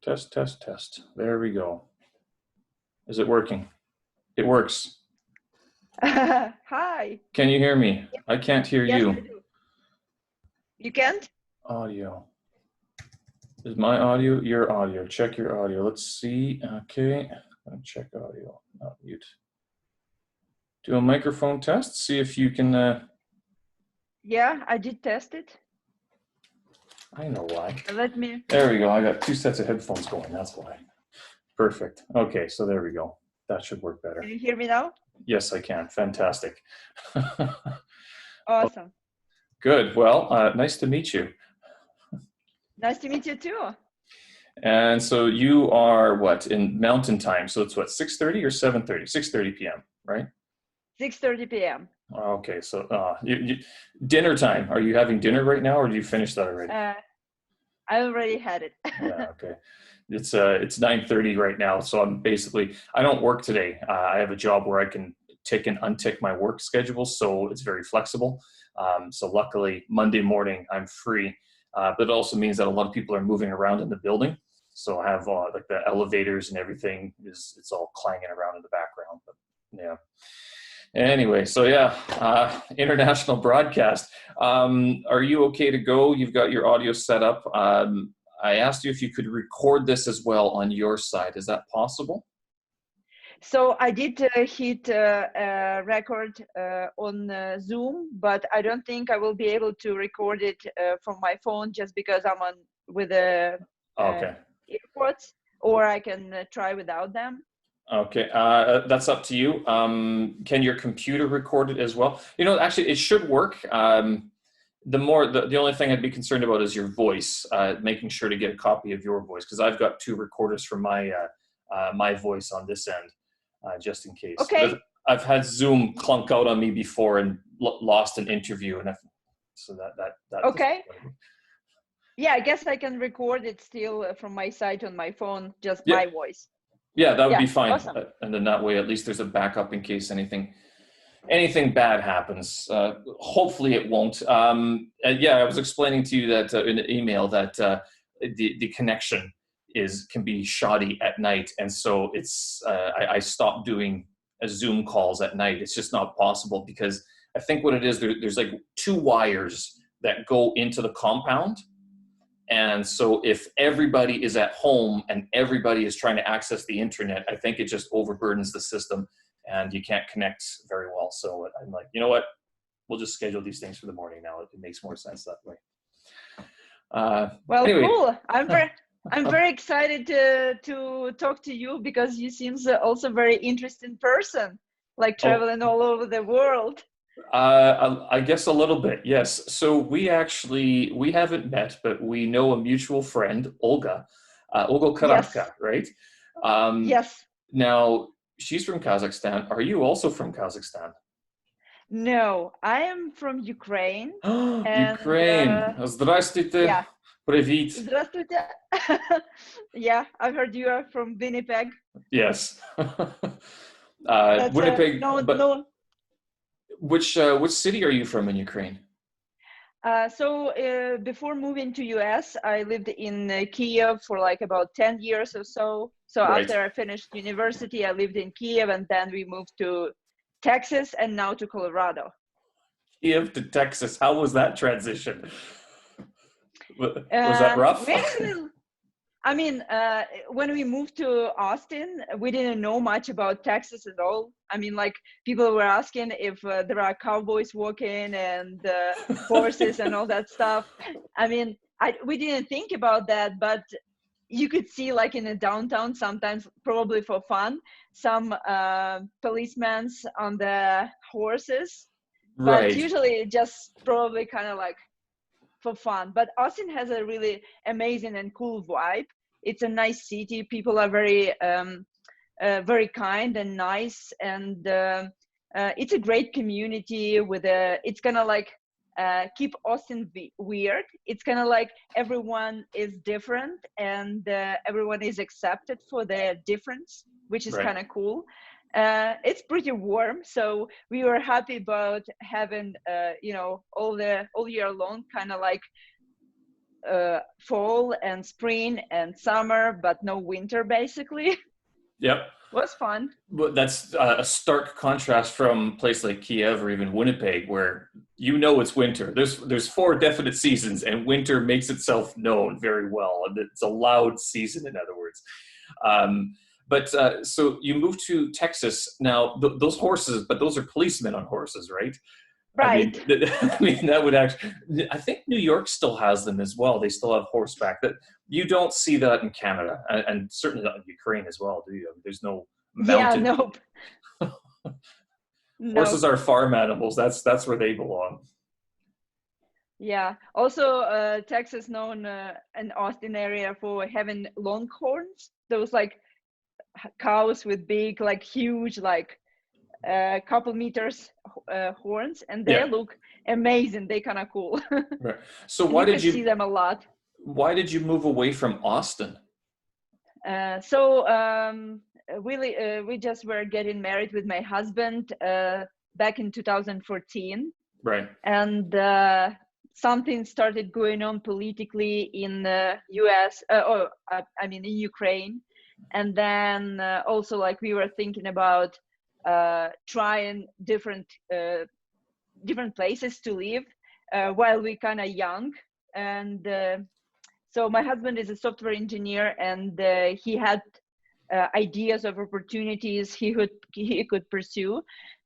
Test, test, test. There we go. Is it working? It works. Hi. Can you hear me? I can't hear Yes, you. I do. You can't? Audio. Is my audio? Your audio. Check your audio. Let's see. Okay. Check audio. Not mute. Do a microphone test. See if you can. Yeah, I did test it. I know why. Let me. There we go. I got 2 sets of headphones going. That's why. Perfect. Okay, so there we go. That should work better. Can you hear me now? Yes, I can. Fantastic. Awesome. Good. Well, nice to meet you. Nice to meet you too. And so you are what, in Mountain Time? So it's what, 6:30 or 7:30? 6:30 p.m., right? 6:30 p.m. Okay, so dinner time. Are you having dinner right now, or did you finish that already? I already had it. Yeah. Okay. It's 9:30 right now, so I don't work today. I have a job where I can tick and untick my work schedule, so it's very flexible. So luckily, Monday morning I'm free, but it also means that a lot of people are moving around in the building. So I have like the elevators and everything it's all clanging around in the background. But yeah. Anyway, so yeah, international broadcast. Are you okay to go? You've got your audio set up. I asked you if you could record this as well on your side. Is that possible? So I did hit record on Zoom, but I don't think I will be able to record it from my phone just because I'm on with the earpods, or I can try without them. Okay, that's up to you. Can your computer record it as well? You know, actually, it should work. The only thing I'd be concerned about is your voice, making sure to get a copy of your voice, because I've got 2 recorders for my my voice on this end, just in case. Okay. I've had Zoom clunk out on me before and lost an interview, and so that. Okay. Yeah, I guess I can record it still from my side on my phone, just my voice. Yeah, that would be fine. Awesome. And then that way, at least there's a backup in case anything bad happens. Hopefully it won't. Yeah, I was explaining to you that in the email that the connection can be shoddy at night, and so it's I stopped doing Zoom calls at night. It's just not possible because I think what it is, there's like 2 wires that go into the compound. And so if everybody is at home and everybody is trying to access the internet, I think it just overburdens the system and you can't connect very well. So I'm like, you know what? We'll just schedule these things for the morning now. It makes more sense that way. Well, anyway. Cool. I'm very excited to talk to you because you seem also very interesting person, like traveling all over the world. I guess a little bit, yes. So we haven't met, but we know a mutual friend, Olga Karavka, right? Yes. Now, she's from Kazakhstan. Are you also from Kazakhstan? No, I am from Ukraine. Ukraine. Здравствуйте. Yeah. Привет. Здравствуйте. Yeah, I've heard you are from Winnipeg. Yes. Winnipeg. Which city are you from in Ukraine? So before moving to US, I lived in Kiev for like about 10 years or so. So after I finished university, I lived in Kiev, and then we moved to Texas and now to Colorado. Kiev to Texas. How was that transition? Was that rough? I mean, when we moved to Austin, we didn't know much about Texas at all. I mean, like people were asking if there are cowboys walking and horses and all that stuff. I mean, we didn't think about that, but you could see like in the downtown sometimes, probably for fun, some policemen on the horses, but usually just probably kind of like for fun. But Austin has a really amazing and cool vibe. It's a nice city. People are very very kind and nice, and it's a great community with it's gonna like keep Austin weird. It's kind of like everyone is different and everyone is accepted for their difference, which is kind of cool. It's pretty warm, so we were happy about having you know, all year long kind of like fall and spring and summer, but no winter basically. Yep. Was fun. But that's a stark contrast from a place like Kiev or even Winnipeg, where you know it's winter. There's 4 definite seasons, and winter makes itself known very well. And it's a loud season, in other words. So you moved to Texas. Now, those horses, but those are policemen on horses, right? Right. I mean, that would actually. I think New York still has them as well. They still have horseback. That you don't see that in Canada, and certainly not in Ukraine as well, do you? There's no Yeah, mounted. nope. Horses No. are farm animals. That's where they belong. Yeah. Also, Texas known an Austin area for having longhorns. Those like cows with big, like huge, like couple meters horns, and they Yeah. look amazing. They kind of cool. Right. So And you could see them a lot. why did you move away from Austin? We just were getting married with my husband back in 2014, Right. and something started going on politically in the US, I mean in Ukraine, and then also like we were thinking about trying different places to live while we kind of young, and so my husband is a software engineer, and he had ideas of opportunities he could pursue.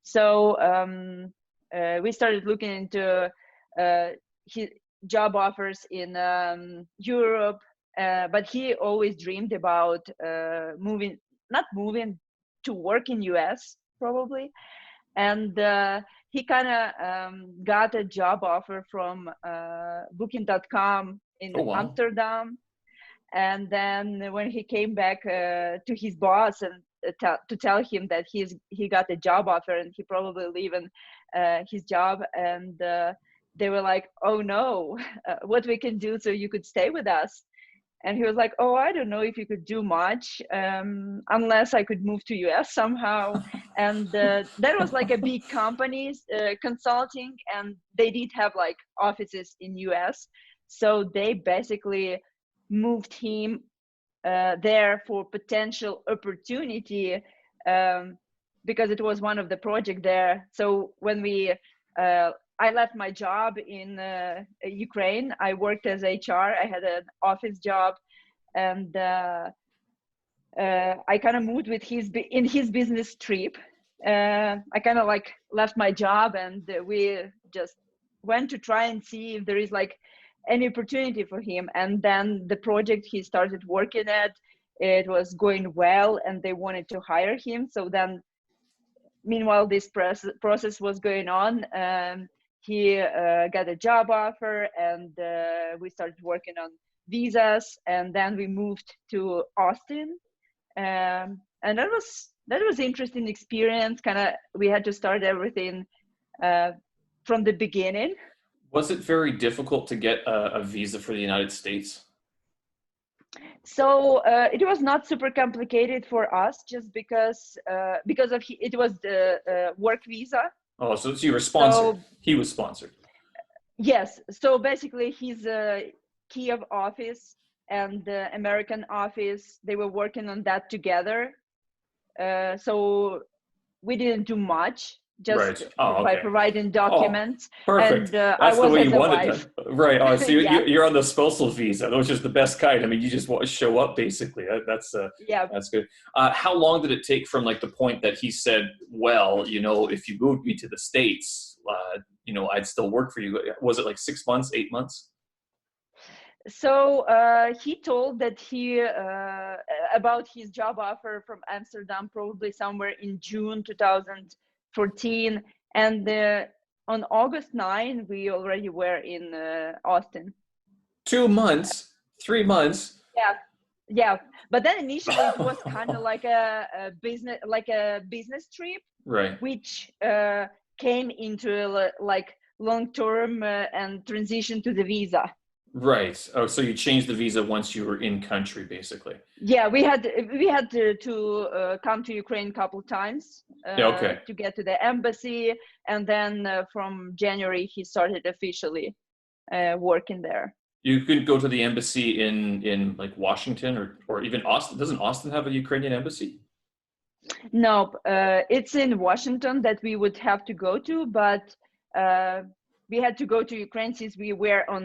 So we started looking into his job offers in Europe, but he always dreamed about not moving to work in US probably. And he kind of got a job offer from booking.com in Oh wow. Amsterdam. And then when he came back to his boss and to tell him that he got a job offer and he probably leaving his job, and they were like, oh no, what we can do so you could stay with us. And he was like, oh, I don't know if you could do much unless I could move to US somehow. And that was like a big company consulting, and they did have like offices in US. So they basically moved him there for potential opportunity because it was one of the project there. So when I left my job in Ukraine, I worked as HR. I had an office job, and I kind of moved with in his business trip. I kind of like left my job, and we just went to try and see if there is like any opportunity for him. And then the project he started working at, it was going well, and they wanted to hire him. So then, meanwhile, this process was going on. He got a job offer, and we started working on visas, and then we moved to Austin, and that was interesting experience. Kind of, we had to start everything from the beginning. Was it very difficult to get a visa for the United States? So it was not super complicated for us, just because of it was the work visa. Oh, so you were sponsored. So, he was sponsored. Yes. So basically, his Kiev office and the American office, they were working on that together. So we didn't do much, just Right. Oh, okay. by providing documents. Oh, perfect. And That's I was the way as you a wanted wife. it. Right. Oh, so Yeah. you're on the spousal visa, which is the best kind. I mean, you just want to show up, basically. Yeah. That's good. How long did it take from like the point that he said, well, if you moved me to the States, I'd still work for you? Was it like 6 months, 8 months? So he told that about his job offer from Amsterdam probably somewhere in June 2014, and on August 9 we already were in Austin. 2 months, 3 months. Yeah. But then initially it was kind of like a business trip, right? Which came into like long-term and transition to the visa. Right. Oh, so you changed the visa once you were in country, basically. Yeah, we had to come to Ukraine a couple times to get to the embassy, and then from January he started officially working there. You could go to the embassy in like Washington or even Austin. Doesn't Austin have a Ukrainian embassy? No, it's in Washington that we would have to go to, but uh, we had to go to Ukraine since we were on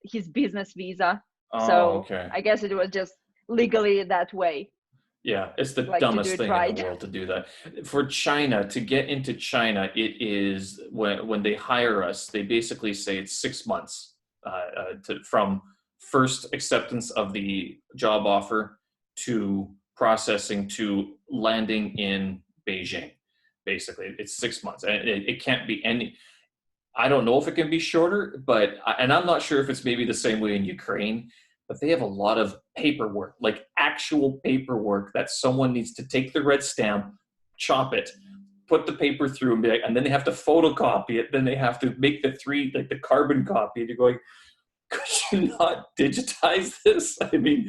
his business visa. Oh, So okay. I guess it was just legally that way, Yeah, it's the like to do dumbest it thing in the right. world to do that. For China, to get into China, it is when they hire us, they basically say it's 6 months from first acceptance of the job offer to processing to landing in Beijing. Basically, it's 6 months, and it can't be any. I don't know if it can be shorter, but and I'm not sure if it's maybe the same way in Ukraine, but they have a lot of paperwork, like actual paperwork that someone needs to take the red stamp, chop it, put the paper through, and then they have to photocopy it. Then they have to make like the carbon copy. And you're going, could you not digitize this? I mean,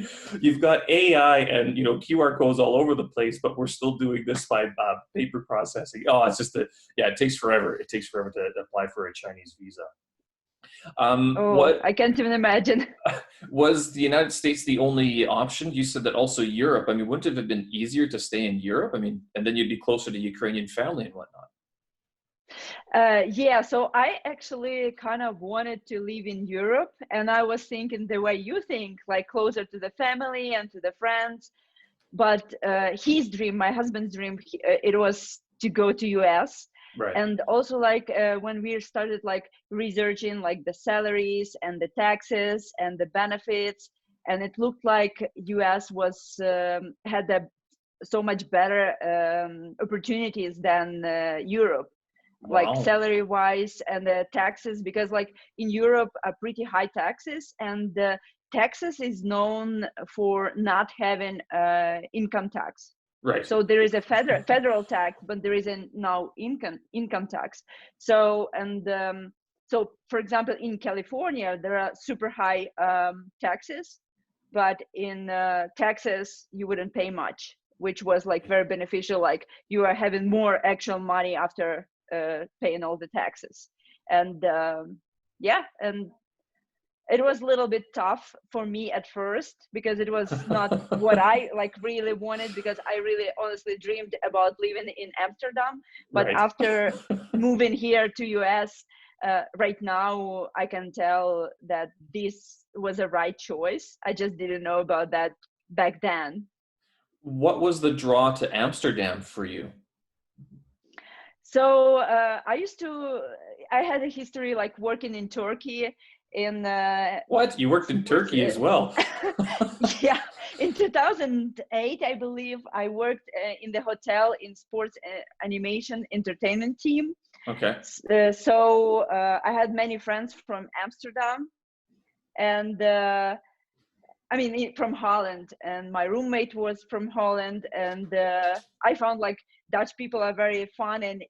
you've got AI and QR codes all over the place, but we're still doing this by paper processing. Oh, it's just yeah, it takes forever. It takes forever to apply for a Chinese visa. Oh, What I can't even imagine. was the United States the only option? You said that also Europe. I mean, wouldn't it have been easier to stay in Europe? I mean, and then you'd be closer to Ukrainian family and whatnot. Yeah, so I actually kind of wanted to live in Europe, and I was thinking the way you think, like closer to the family and to the friends. But his dream, my husband's dream, it was to go to US. Right. And also like when we started like researching like the salaries and the taxes and the benefits, and it looked like US was had so much better opportunities than Europe, like Wow. salary wise and the taxes, because like in Europe are pretty high taxes, and Texas is known for not having income tax. Right. So there is a federal tax, but there isn't now income tax. So so for example in California there are super high taxes, but in Texas you wouldn't pay much, which was like very beneficial, like you are having more actual money after paying all the taxes. And yeah, and it was a little bit tough for me at first because it was not what I like really wanted, because I really honestly dreamed about living in Amsterdam. But Right. after moving here to US, right now I can tell that this was a right choice. I just didn't know about that back then. What was the draw to Amsterdam for you? So I had a history like working in Turkey in What? You worked in sports. Turkey as well? Yeah, in 2008, I believe, I worked in the hotel in sports animation entertainment team. Okay. So I had many friends from Amsterdam, and I mean from Holland, and my roommate was from Holland, and I found like Dutch people are very fun and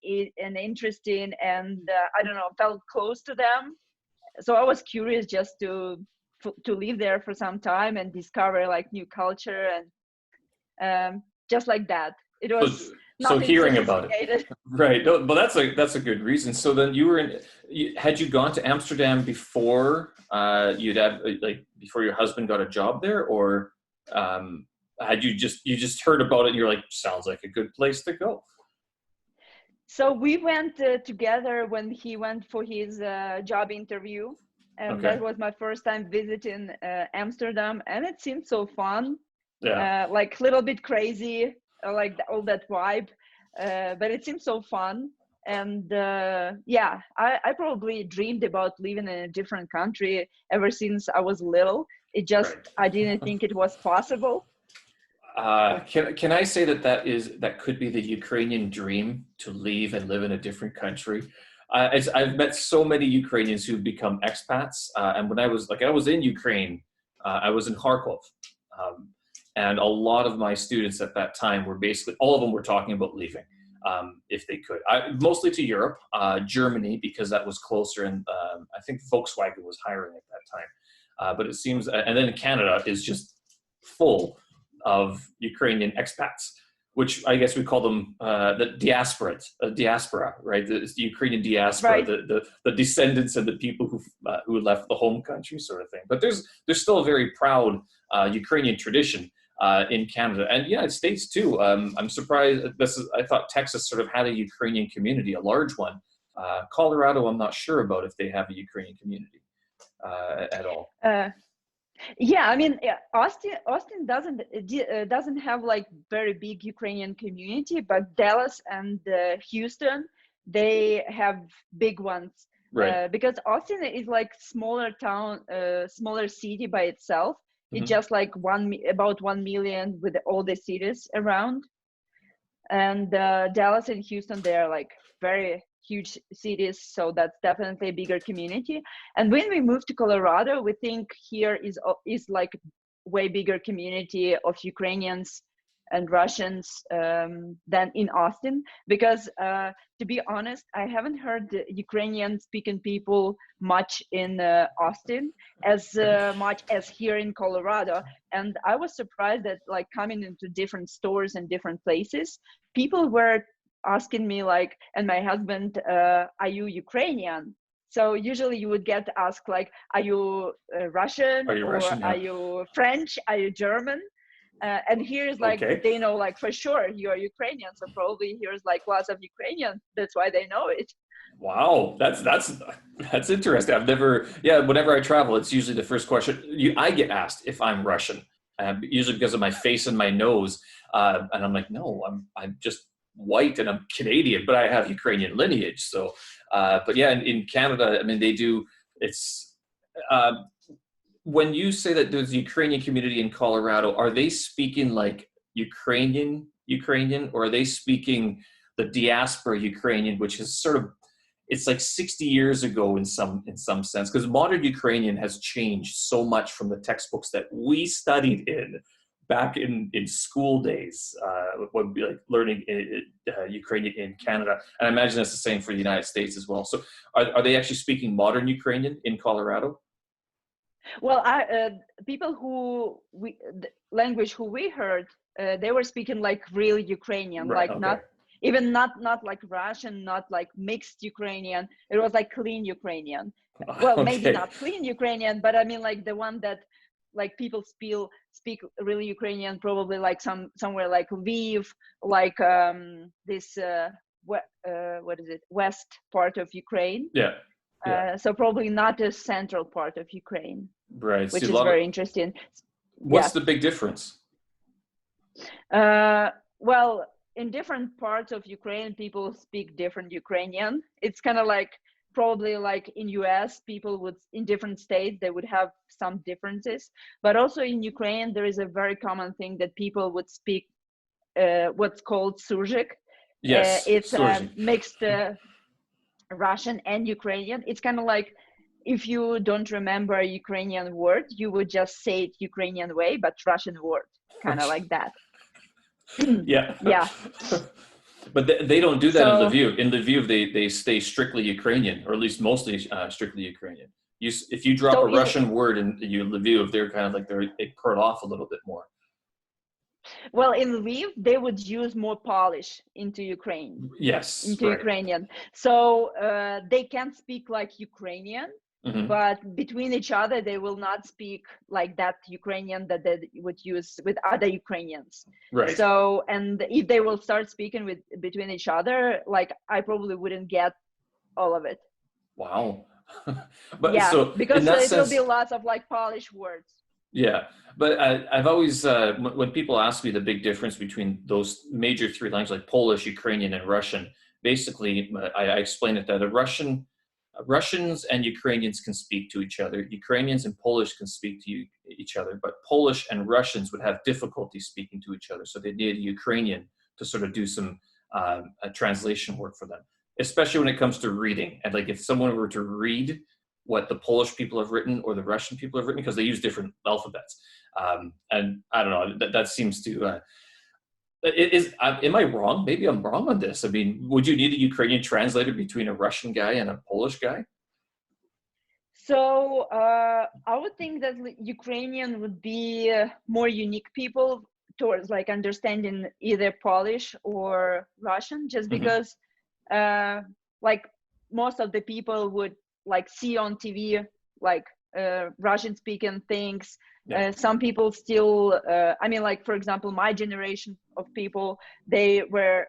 interesting, and I don't know, felt close to them. So I was curious just to live there for some time and discover like new culture, and just like that. It So, was so nothing hearing about it, sophisticated. right? No, but that's a good reason. So then had you gone to Amsterdam before you'd have like before your husband got a job there, or had you just heard about it and you're like, sounds like a good place to go? So we went together when he went for his job interview, and that Okay. was my first time visiting Amsterdam, and it seemed so fun, Yeah. like a little bit crazy, like all that vibe, but it seemed so fun. And yeah, I probably dreamed about living in a different country ever since I was little. It just, Right. I didn't think it was possible. Can I say that could be the Ukrainian dream to leave and live in a different country? I've met so many Ukrainians who've become expats, and when I was in Ukraine, I was in Kharkov, um, and a lot of my students at that time were basically all of them were talking about leaving if they could. Mostly to Europe, Germany because that was closer, and I think Volkswagen was hiring at that time. But it seems, and then Canada is just full of Ukrainian expats. which I guess we call them the diaspora, right? The Ukrainian diaspora, Right. the descendants of the people who left the home country, sort of thing. But there's still a very proud Ukrainian tradition in Canada and the United States too. I'm surprised. I thought Texas sort of had a Ukrainian community, a large one. Colorado, I'm not sure about if they have a Ukrainian community at all. Yeah, I mean, yeah, Austin doesn't have like very big Ukrainian community, but Dallas and Houston, they have big ones. Right. Because Austin is like smaller town, smaller city by itself. It's Mm-hmm. just like about 1 million with all the cities around. And Dallas and Houston, they're like very huge cities, so that's definitely a bigger community. And when we moved to Colorado, we think here is like way bigger community of Ukrainians and Russians than in Austin, because to be honest, I haven't heard the Ukrainian speaking people much in Austin as much as here in Colorado. And I was surprised that like coming into different stores and different places, people were asking me like, and my husband, are you Ukrainian? So usually you would get asked like, are you Russian, Are you or Russian? are Yeah. you French? Are you German? And here's like, Okay. they know like for sure you're Ukrainian. So probably here's like lots of Ukrainian. That's why they know it. Wow, that's interesting. I've never, yeah. Whenever I travel, it's usually the first question I get asked if I'm Russian, usually because of my face and my nose, and I'm like, no, I'm just white and I'm Canadian, but I have Ukrainian lineage. So, but yeah, in Canada, I mean, they do. It's uh, when you say that there's a Ukrainian community in Colorado, are they speaking like Ukrainian, or are they speaking the diaspora Ukrainian, which is sort of, it's like 60 years ago in some sense, because modern Ukrainian has changed so much from the textbooks that we studied in back in school days, when we like learning Ukrainian in Canada. And I imagine that's the same for the United States as well. So are they actually speaking modern Ukrainian in Colorado? Well, people the language who we heard, they were speaking like real Ukrainian, Right. like Okay. not like Russian, not like mixed Ukrainian. It was like clean Ukrainian. Well, maybe Okay. not clean Ukrainian, but I mean like the one that like people speak really Ukrainian, probably like somewhere like Lviv, like this what is it, west part of Ukraine. Yeah. Yeah. So probably not the central part of Ukraine, Right. See, which a is lot of, very interesting. what's Yeah. the big difference? Well, in different parts of Ukraine, people speak different Ukrainian. It's kind of like probably like in US, people would, in different states, they would have some differences. But also in Ukraine, there is a very common thing that people would speak what's called Surzik. Yes. It's Sourcing. mixed Russian and Ukrainian. It's kind of like if you don't remember a Ukrainian word, you would just say it Ukrainian way, but Russian word, kind of like that. Yeah. Yeah. But they don't do that in So, Lviv. In Lviv, they stay strictly Ukrainian, or at least mostly strictly Ukrainian. If you drop so a Russian word in Lviv, they're kind of like they put off a little bit more. well, in Lviv, they would use more Polish into Yes, right. Ukrainian. So they can speak like Ukrainian, Mm-hmm. but between each other, they will not speak like that Ukrainian that they would use with other Ukrainians. Right. So, and if they will start speaking between each other, like I probably wouldn't get all of it. Wow. But Yeah, so in because that it will sense, be lots of like Polish words. yeah. But I've always, when people ask me the big difference between those major three languages, like Polish, Ukrainian, and Russian, basically, I explain it that Russians and Ukrainians can speak to each other. Ukrainians and Polish can speak to each other, but Polish and Russians would have difficulty speaking to each other. So they need a Ukrainian to sort of do some translation work for them, especially when it comes to reading. And like if someone were to read what the Polish people have written or the Russian people have written, because they use different alphabets. And I don't know, that seems to, am I wrong? Maybe I'm wrong on this. I mean, would you need a Ukrainian translator between a Russian guy and a Polish guy? So I would think that Ukrainian would be more unique people towards like understanding either Polish or Russian, just Hmm. because like most of the people would like see on TV like Russian speaking things. Yeah. Some people still, I mean, like for example, my generation of people, they were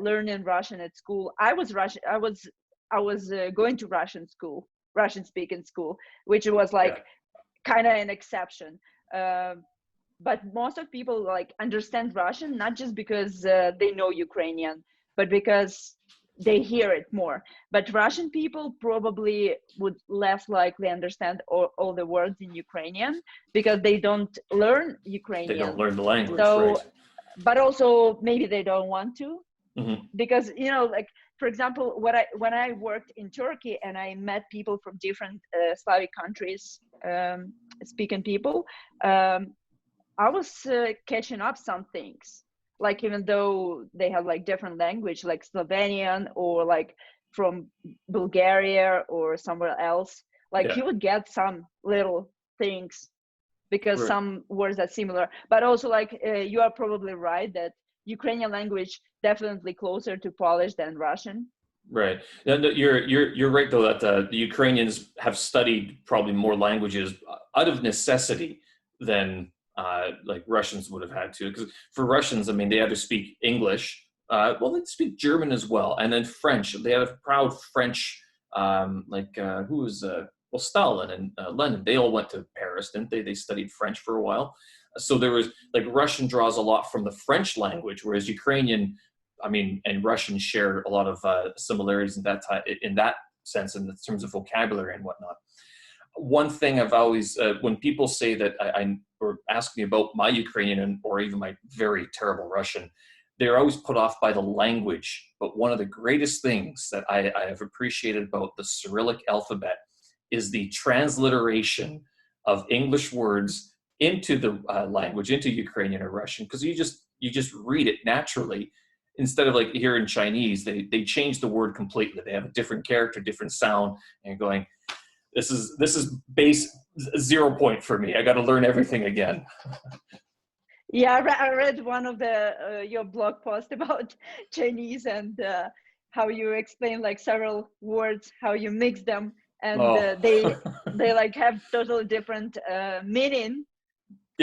learning Russian at school. I was Russian. I was going to Russian school, Russian speaking school, which was Yeah. like kind of an exception. But most of people like understand Russian not just because they know Ukrainian, but because they hear it more. But Russian people probably would less likely understand all the words in Ukrainian because they don't learn They don't Ukrainian. learn the language, right? So, but also maybe they don't want to, Hmm. because you know, like for example, when I worked in Turkey and I met people from different Slavic countries, speaking people. I was catching up some things, like even though they have like different language, like Slovenian or like from Bulgaria or somewhere else, like Yeah. you would get some little things because Right. some words are similar. But also like you are probably right that Ukrainian language definitely closer to Polish than Russian. Right. No, you're right though that the Ukrainians have studied probably more languages out of necessity than like Russians would have had to. Because for Russians, I mean, they either speak English, well, they speak German as well, and then French. They had a proud French, who was well, Stalin and Lenin. They all went to Paris, didn't they? They studied French for a while. So there was like Russian draws a lot from the French language, whereas Ukrainian, I mean, and Russian share a lot of similarities in that sense, in terms of vocabulary and whatnot. One thing I've always, when people say that or ask me about my Ukrainian or even my very terrible Russian, they're always put off by the language. But one of the greatest things that I have appreciated about the Cyrillic alphabet is the transliteration of English words into the language, into Ukrainian or Russian, because you just read it naturally. Instead of like here in Chinese, they change the word completely. They have a different character, different sound, and you're going, this is base 0 point for me. I got to learn everything again. Yeah, I read one of the your blog post about Chinese and how you explain like several words, how you mix them, and Oh, they like have totally different meaning.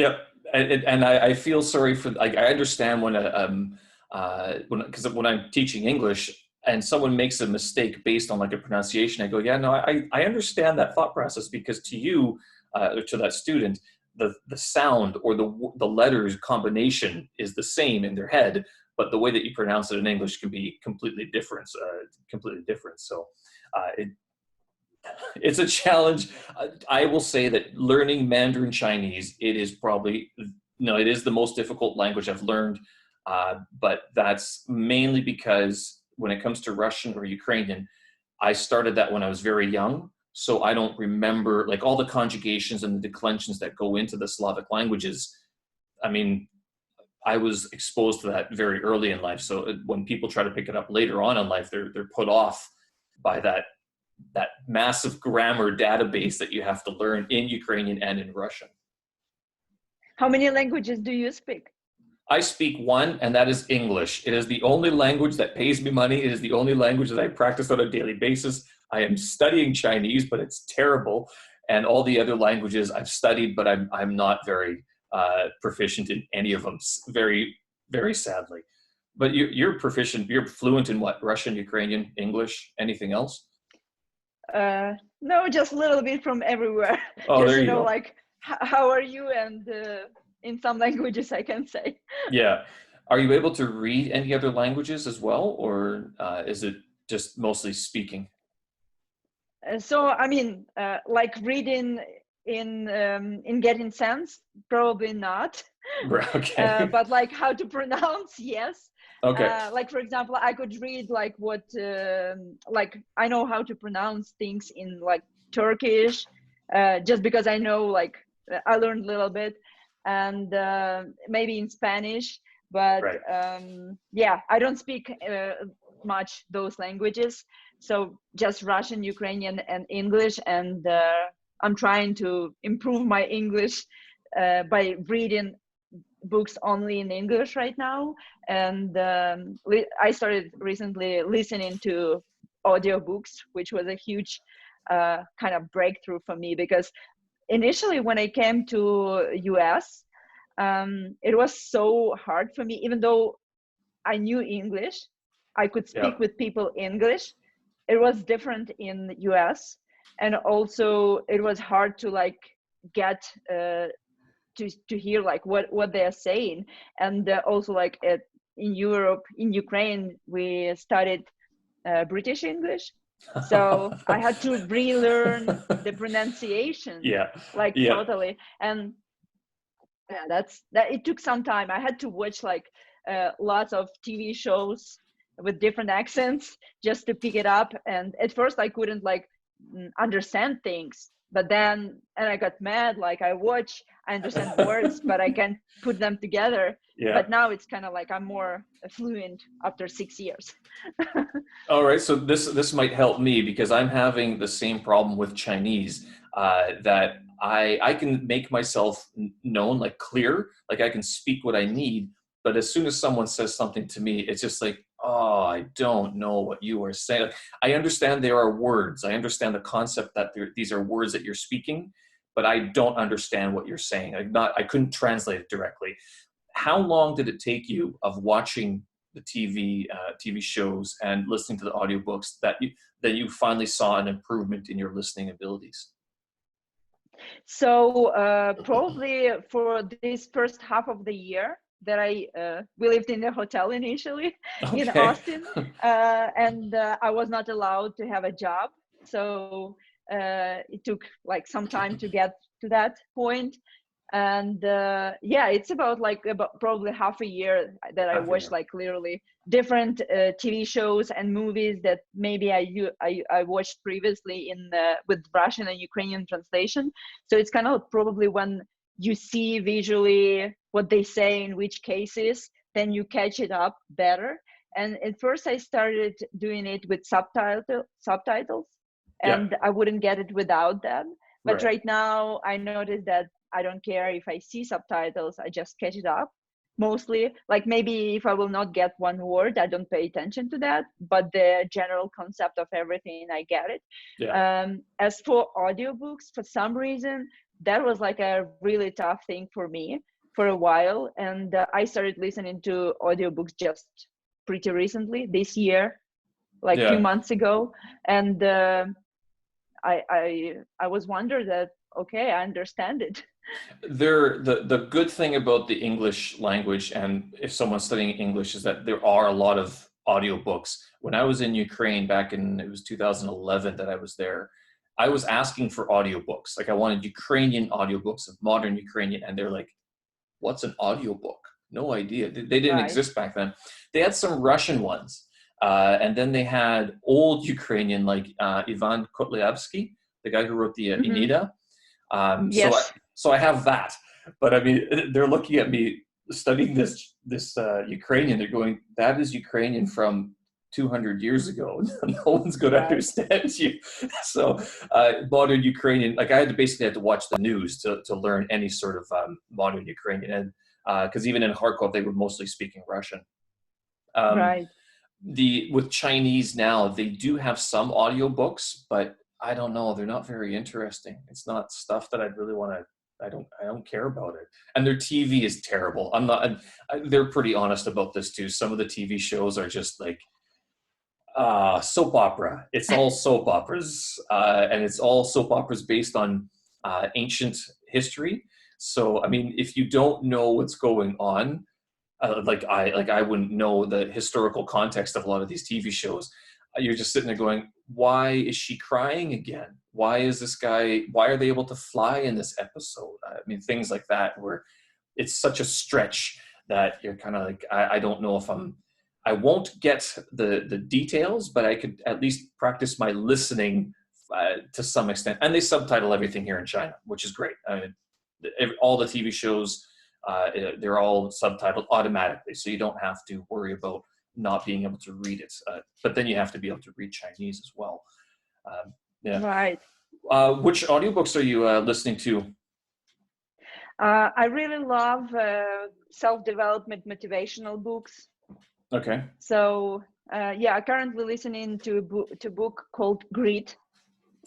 yeah, and I feel sorry for, like, I understand when I'm teaching English and someone makes a mistake based on like a pronunciation, I go, yeah, no, I understand that thought process, because to you, or to that student, the sound or the letters combination is the same in their head, but the way that you pronounce it in English can be completely different, So it's a challenge. I will say that learning Mandarin Chinese, it is probably, no, it is the most difficult language I've learned. But that's mainly because when it comes to Russian or Ukrainian, I started that when I was very young. So I don't remember like all the conjugations and the declensions that go into the Slavic languages. I mean, I was exposed to that very early in life. So when people try to pick it up later on in life, they're put off by that massive grammar database that you have to learn in Ukrainian and in Russian. How many languages do you speak? I speak one, and that is English. It is the only language that pays me money. It is the only language that I practice on a daily basis. I am studying Chinese, but it's terrible. And all the other languages I've studied, but I'm not very proficient in any of them, very, very sadly. But you're proficient, you're fluent in what? Russian, Ukrainian, English, anything else? No, just a little bit from everywhere. Oh, Just there you you know, go. like how are you, and in some languages I can say. Yeah. Are you able to read any other languages as well, or is it just mostly speaking? So I mean, like reading in getting sense, probably not. Right. Okay. But like how to pronounce, yes. Okay. Like for example, I could read like what, like I know how to pronounce things in like Turkish, just because I know like I learned a little bit, and maybe in Spanish. But Right. yeah, I don't speak much those languages. So just Russian, Ukrainian, and English, and I'm trying to improve my English by reading books only in English right now, and I started recently listening to audiobooks, which was a huge kind of breakthrough for me, because initially when I came to US, it was so hard for me, even though I knew English, I could Yeah. speak with people English. It was different in the US, and also it was hard to like get to hear like what they're saying. And also like in Europe, in Ukraine, we studied British English, so I had to relearn the pronunciation, Yeah. like Yeah. totally. And yeah, that it took some time. I had to watch like lots of TV shows with different accents just to pick it up. And at first I couldn't like understand things, but then, and I got mad, like I understand words but I can't put them together. Yeah. But now it's kind of like I'm more fluent after 6 years. All right, so this might help me because I'm having the same problem with Chinese, that I can make myself known, like clear, like I can speak what I need, but as soon as someone says something to me, it's just like, oh, I don't know what you are saying. Like, I understand there are words, I understand the concept that these are words that you're speaking, but I don't understand what you're saying. I couldn't translate it directly. How long did it take you of watching the TV shows and listening to the audiobooks that you finally saw an improvement in your listening abilities? So probably for this first half of the year that we lived in a hotel initially in Okay. Austin, and I was not allowed to have a job. So it took like some time to get to that point. And yeah, it's about probably half a year that I Half a watched year. like literally different TV shows and movies that maybe I watched previously in with Russian and Ukrainian translation. So it's kind of probably when you see visually what they say in which cases, then you catch it up better. And at first I started doing it with subtitles, Yeah. and I wouldn't get it without them. But Right. right now I noticed that I don't care if I see subtitles, I just catch it up. Mostly, like maybe if I will not get one word, I don't pay attention to that, but the general concept of everything, I get it. Yeah. As for audiobooks, for some reason, that was like a really tough thing for me for a while. And I started listening to audiobooks just pretty recently, this year, like a few Yeah. months ago. And I was wondering that, okay, I understand it. The good thing about the English language, and if someone's studying English, is that there are a lot of audiobooks. When I was in Ukraine back in, it was 2011 that I was there, I was asking for audiobooks. Like I wanted Ukrainian audiobooks of modern Ukrainian, and they're like, what's an audiobook? No idea. They didn't Right. exist back then. They had some Russian ones. And then they had old Ukrainian, like Ivan Kotlyaevsky, the guy who wrote the Mm-hmm. Enida. Yes. So I have that, but I mean, they're looking at me studying this Ukrainian. They're going, that is Ukrainian from 200 years ago. No one's going to Right. understand you. So modern Ukrainian, like I had to basically have to watch the news to learn any sort of modern Ukrainian, and because even in Kharkov they were mostly speaking Russian. Um, Right. with Chinese now, they do have some audiobooks, but I don't know, they're not very interesting. It's not stuff that I'd really want to. I don't care about it. And their TV is terrible. I'm not. They're pretty honest about this too. Some of the TV shows are just like soap opera. It's all soap operas, and it's all soap operas based on ancient history. So I mean, if you don't know what's going on, I wouldn't know the historical context of a lot of these TV shows. You're just sitting there going, why is she crying again? Why is this guy? Why are they able to fly in this episode? I mean, things like that where it's such a stretch that you're kind of like, I don't know if I won't get the details, but I could at least practice my listening to some extent. And they subtitle everything here in China, which is great. I mean, all the TV shows, they're all subtitled automatically, so you don't have to worry about not being able to read it. But then you have to be able to read Chinese as well. Yeah. Right. Which audiobooks are you listening to? I really love self-development motivational books. Okay. So yeah, currently listening to a book called Grit.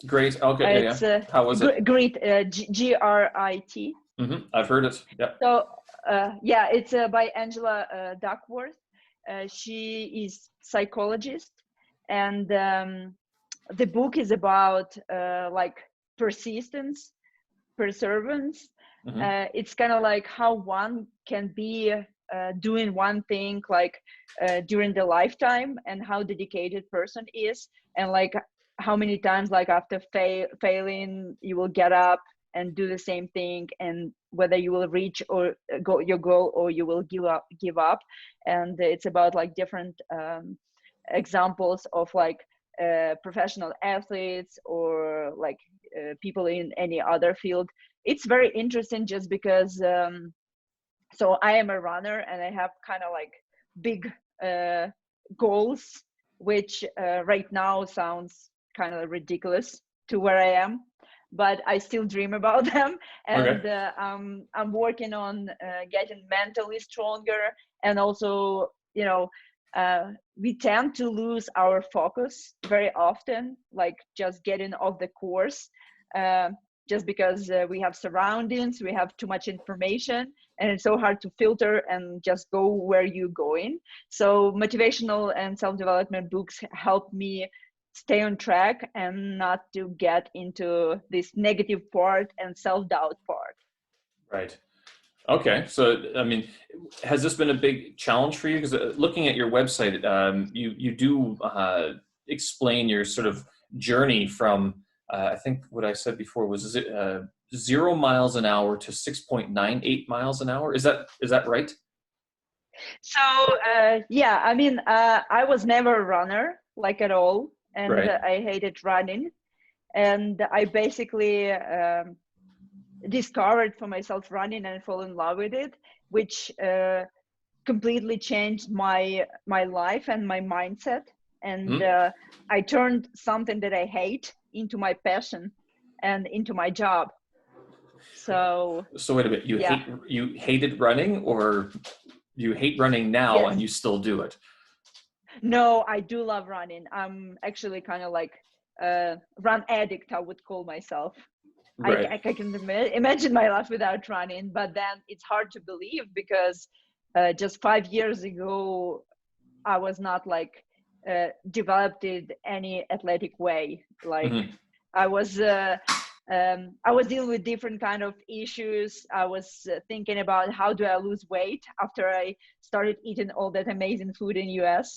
Great. Okay. Yeah. It's Yeah. How was it? Grit, Grit. I've heard it. Yeah. So yeah, it's by Angela Duckworth. She is psychologist, and the book is about like persistence, perseverance. It's kind of like how one can be doing one thing like during the lifetime, and how dedicated person is, and like how many times like after failing you will get up and do the same thing, and whether you will reach or go your goal, or you will give up. And it's about like different examples of like professional athletes, or like people in any other field. It's very interesting just because so I am a runner, and I have kind of like big goals, which right now sounds kind of ridiculous to where I am, but I still dream about them. Okay. And I'm working on getting mentally stronger, and also, you know, we tend to lose our focus very often, like just getting off the course, uh, just because we have surroundings, we have too much information, and it's so hard to filter and just go where you're going. So motivational and self-development books help me stay on track and not to get into this negative part and self-doubt part. Right. Okay. So, I mean, has this been a big challenge for you? Because looking at your website, you do explain your sort of journey from I think what I said before was, is it 0 miles an hour to 6.98 miles an hour? Is that right? So yeah, I mean, I was never a runner like at all, and Right. I hated running. And I basically discovered for myself running and fall in love with it, which completely changed my life and my mindset. And Hmm. I turned something that I hate into my passion and into my job. So So wait a minute. yeah, You hated running, or you hate running now and yes. you still do it? No, I do love running. I'm actually kind of like run addict, I would call myself. Right. I can imagine my life without running, but then it's hard to believe because just 5 years ago, I was not like developed in any athletic way. Like Hmm. I was, I was dealing with different kind of issues. I was thinking about how do I lose weight after I started eating all that amazing food in US,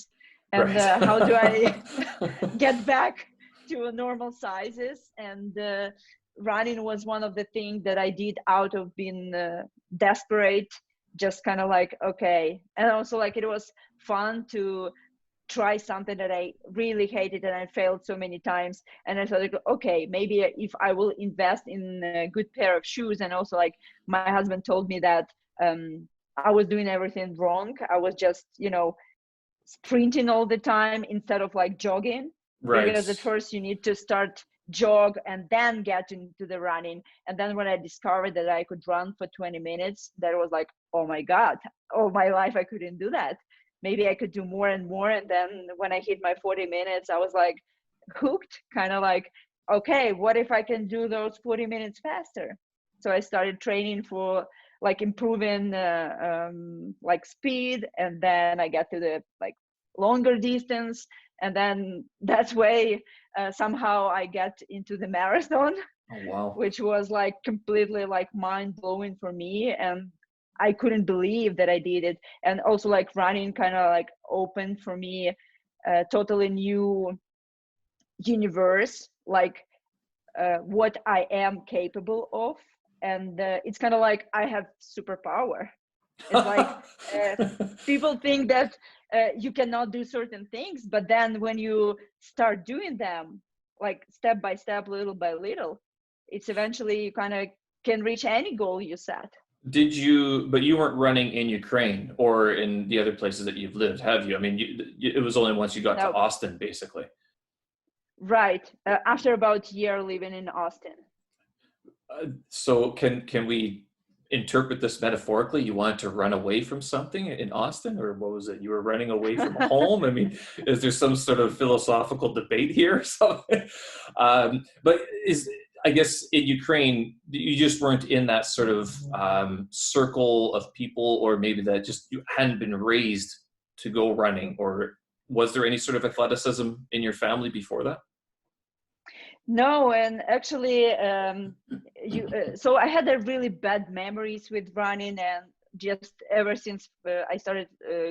and Right. how do I get back to normal sizes. And running was one of the things that I did out of being desperate, just kind of like, okay. And also like it was fun to try something that I really hated and I failed so many times. And I thought, like, okay, maybe if I will invest in a good pair of shoes. And also like my husband told me that I was doing everything wrong. I was just, you know, sprinting all the time instead of like jogging, Right. because at first you need to start jog and then get into the running. And then when I discovered that I could run for 20 minutes, that was like, oh my god, all my life I couldn't do that. Maybe I could do more and more. And then when I hit my 40 minutes, I was like hooked, kind of like, okay, what if I can do those 40 minutes faster? So I started training for like improving like speed, and then I got to the like longer distance, and then that's way somehow I got into the marathon, Oh, wow. which was like completely like mind blowing for me, and I couldn't believe that I did it. And also like running kind of like opened for me a totally new universe, like what I am capable of. And it's kind of like I have superpower. It's like uh, people think that you cannot do certain things, but then when you start doing them, like step by step, little by little, it's eventually you kind of can reach any goal you set. But you weren't running in Ukraine or in the other places that you've lived, have you? I mean, it was only once you got to Now, Austin, basically. right after about a year living in Austin. So can we interpret this metaphorically? You wanted to run away from something in Austin, or what was it? You were running away from home? I mean, is there some sort of philosophical debate here or something? But I guess in Ukraine, you just weren't in that sort of circle of people, or maybe that just you hadn't been raised to go running, or was there any sort of athleticism in your family before that? No, and actually, so I had a really bad memories with running, and just ever since I started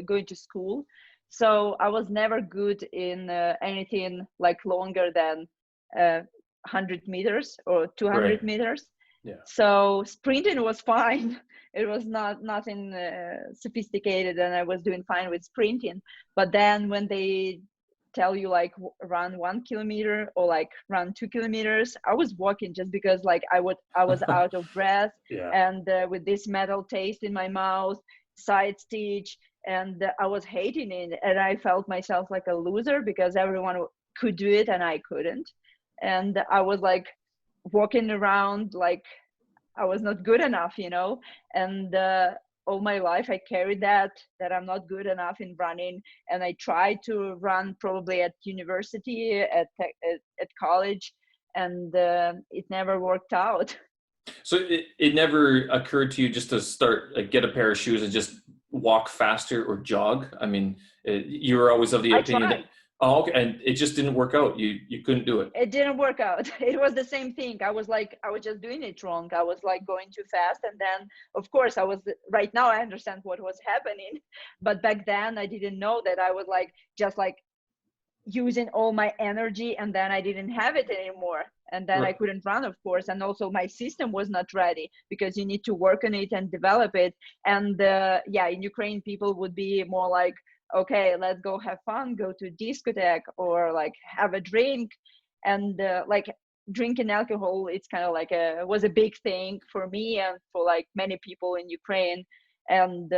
going to school. So I was never good in anything like longer than 100 meters or 200 Right. meters. Yeah. So sprinting was fine. It was nothing sophisticated, and I was doing fine with sprinting. But then when they tell you like run 1 kilometer or like run 2 kilometers, I was walking just because like I was out of breath, Yeah. and with this metal taste in my mouth, side stitch, and I was hating it, and I felt myself like a loser because everyone could do it and I couldn't. And I was like walking around like I was not good enough, you know. And all my life I carried that I'm not good enough in running. And I tried to run probably at university, at college, and it never worked out. So it never occurred to you just to start, like, get a pair of shoes and just walk faster or jog? I mean, you were always of the I opinion that, tried. oh, okay, and it just didn't work out. You couldn't do it. It didn't work out. It was the same thing. I was like, I was just doing it wrong. I was like going too fast. And then, of course, right now I understand what was happening. But back then I didn't know that I was like, just like using all my energy, and then I didn't have it anymore. And then I Right. couldn't run, of course. And also my system was not ready because you need to work on it and develop it. And yeah, in Ukraine, people would be more like, okay, let's go have fun, go to discotheque or like have a drink. And like drinking alcohol, it's kind of like was a big thing for me and for like many people in Ukraine. And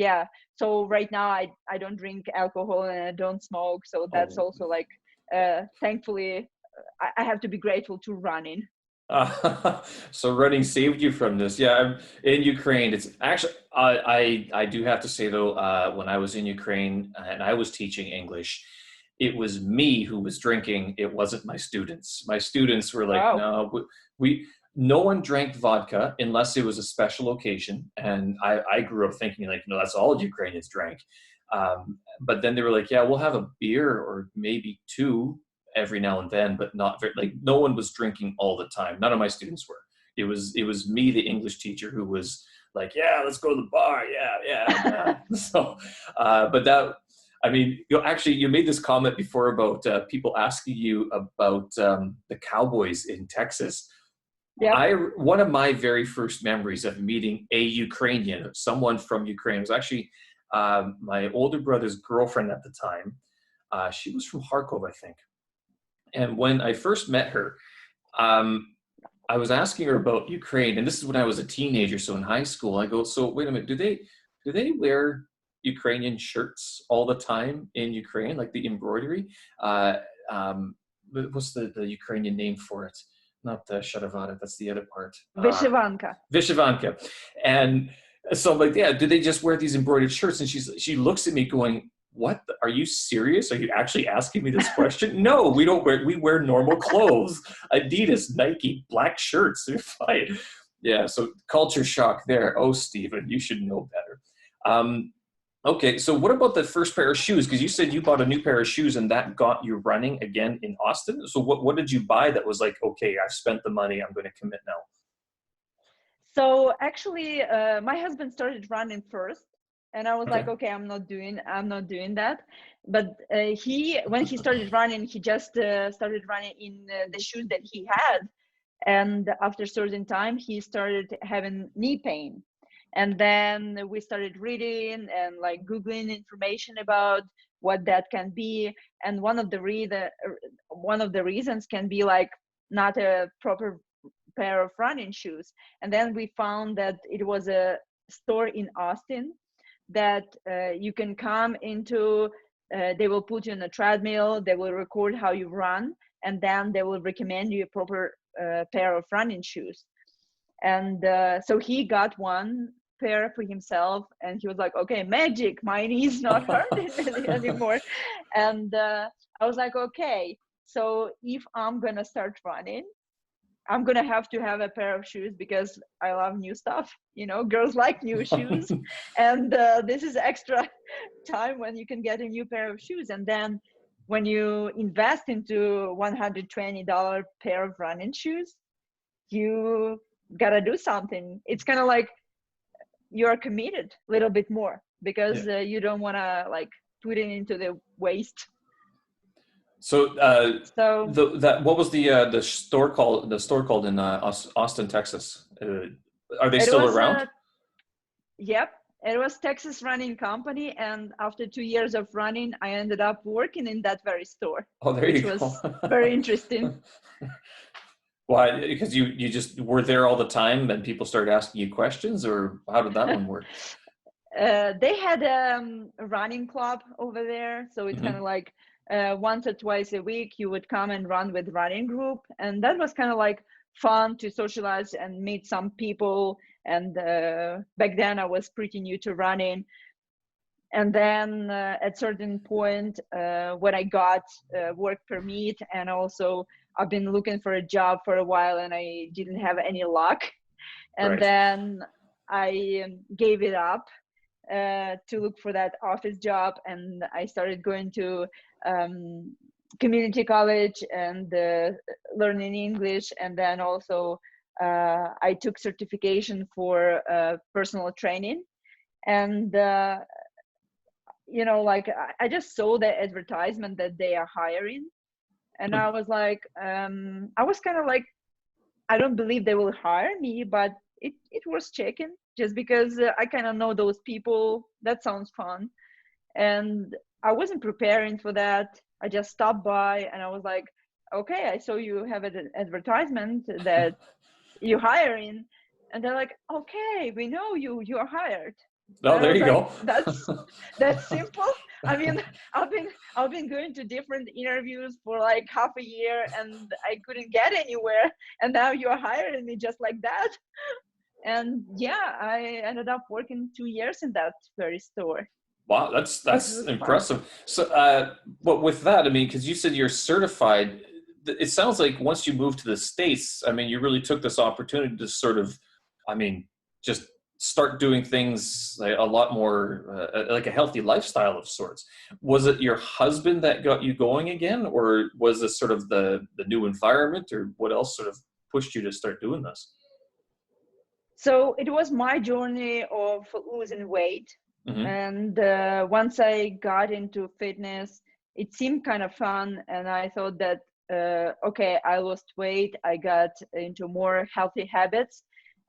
yeah, so right now I don't drink alcohol and I don't smoke. So that's Oh. also like thankfully I have to be grateful to running. So running saved you from this. Yeah, I'm in Ukraine. It's actually, I do have to say though, when I was in Ukraine and I was teaching English, it was me who was drinking. It wasn't my students. My students were like, Wow. no, we no one drank vodka unless it was a special occasion. And I grew up thinking like, no, that's all Ukrainians drank. But then they were like, yeah, we'll have a beer or maybe two every now and then, but not very, like, no one was drinking all the time. None of my students were. It was me, the English teacher, who was like, yeah, let's go to the bar. Yeah, yeah. So, but that, I mean, actually, you made this comment before about people asking you about the Cowboys in Texas. Yep. One of my very first memories of meeting a Ukrainian, someone from Ukraine, was actually my older brother's girlfriend at the time. She was from Kharkov, I think. And when I first met her, um, I was asking her about Ukraine, and this is when I was a teenager, so in high school. I go, so wait a minute, do they wear Ukrainian shirts all the time in Ukraine, like the embroidery? Uh, um, what's the Ukrainian name for it? Not the sharavara, that's the other part. Vyshivanka. Vishivanka. And so I'm like, yeah, do they just wear these embroidered shirts? And she looks at me going, what? Are you serious? Are you actually asking me this question? No, we wear normal clothes. Adidas, Nike, black shirts. They're fine. Yeah, so culture shock there. Oh, Stephen, you should know better. Okay, so what about the first pair of shoes? Because you said you bought a new pair of shoes and that got you running again in Austin. So what did you buy that was like, okay, I've spent the money, I'm going to commit now? So actually, my husband started running first, and I was Okay. like, okay, I'm not doing that. But when he started running, he just started running in the shoes that he had, and after a certain time, he started having knee pain. And then we started reading and like Googling information about what that can be. And one of the reasons can be like not a proper pair of running shoes. And then we found that it was a store in Austin that you can come into. They will put you on a treadmill, they will record how you run, and then they will recommend you a proper pair of running shoes. And so he got one pair for himself, and he was like, okay, magic, my knee's not hurting anymore. And I was like, okay, so if I'm gonna start running, I'm gonna have to have a pair of shoes because I love new stuff. You know, girls like new shoes, and this is extra time when you can get a new pair of shoes. And then when you invest into $120 pair of running shoes, you gotta do something. It's kind of like you're committed a little bit more because you don't want to like put it into the waste. So, So what was the store called? The store called in Austin, Texas. Are they it still was around? yep, it was Texas Running Company, and after 2 years of running, I ended up working in that very store, Oh, there which you was go. very interesting. Why? Because you just were there all the time, and people started asking you questions, or how did that one work? They had a running club over there, so it's kind of Hmm. like once or twice a week you would come and run with running group, and that was kind of like fun to socialize and meet some people. And back then I was pretty new to running, and then at certain point when I got work permit, and also I've been looking for a job for a while and I didn't have any luck, and Right. then I gave it up to look for that office job, and I started going to community college and learning English, and then also I took certification for personal training. And you know, like I just saw the advertisement that they are hiring, and I was like, I was kind of like, I don't believe they will hire me, but it was checking just because I kind of know those people. That sounds fun. And I wasn't preparing for that. I just stopped by and I was like, okay, I saw you have an advertisement that you're hiring. And they're like, okay, we know you, you're hired. Oh, And I there was you like, go. that's simple. I mean, I've been I've been going to different interviews for like half a year and I couldn't get anywhere. And now you're hiring me just like that. And yeah, I ended up working 2 years in that very store, Wow, which that's was fun. impressive. So, but with that, I mean, because you said you're certified, it sounds like once you moved to the States, I mean, you really took this opportunity to sort of, I mean, just start doing things like a lot more like a healthy lifestyle of sorts. Was it your husband that got you going again, or was this sort of the new environment, or what else sort of pushed you to start doing this? So it was my journey of losing weight. Hmm. And once I got into fitness, it seemed kind of fun. And I thought that, okay, I lost weight, I got into more healthy habits,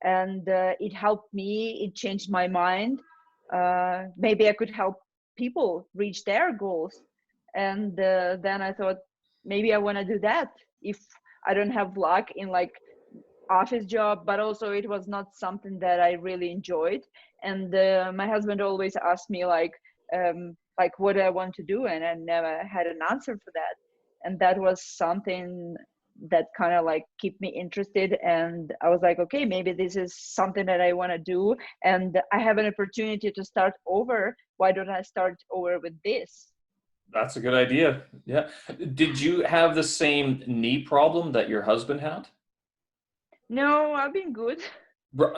and it helped me, it changed my mind. Maybe I could help people reach their goals. And then I thought, maybe I want to do that if I don't have luck in like office job, but also it was not something that I really enjoyed. And my husband always asked me like what do I want to do, and I never had an answer for that. And that was something that kind of like kept me interested. And I was like, okay, maybe this is something that I want to do, and I have an opportunity to start over. Why don't I start over with this? That's a good idea. Yeah. Did you have the same knee problem that your husband had? No, I've been good.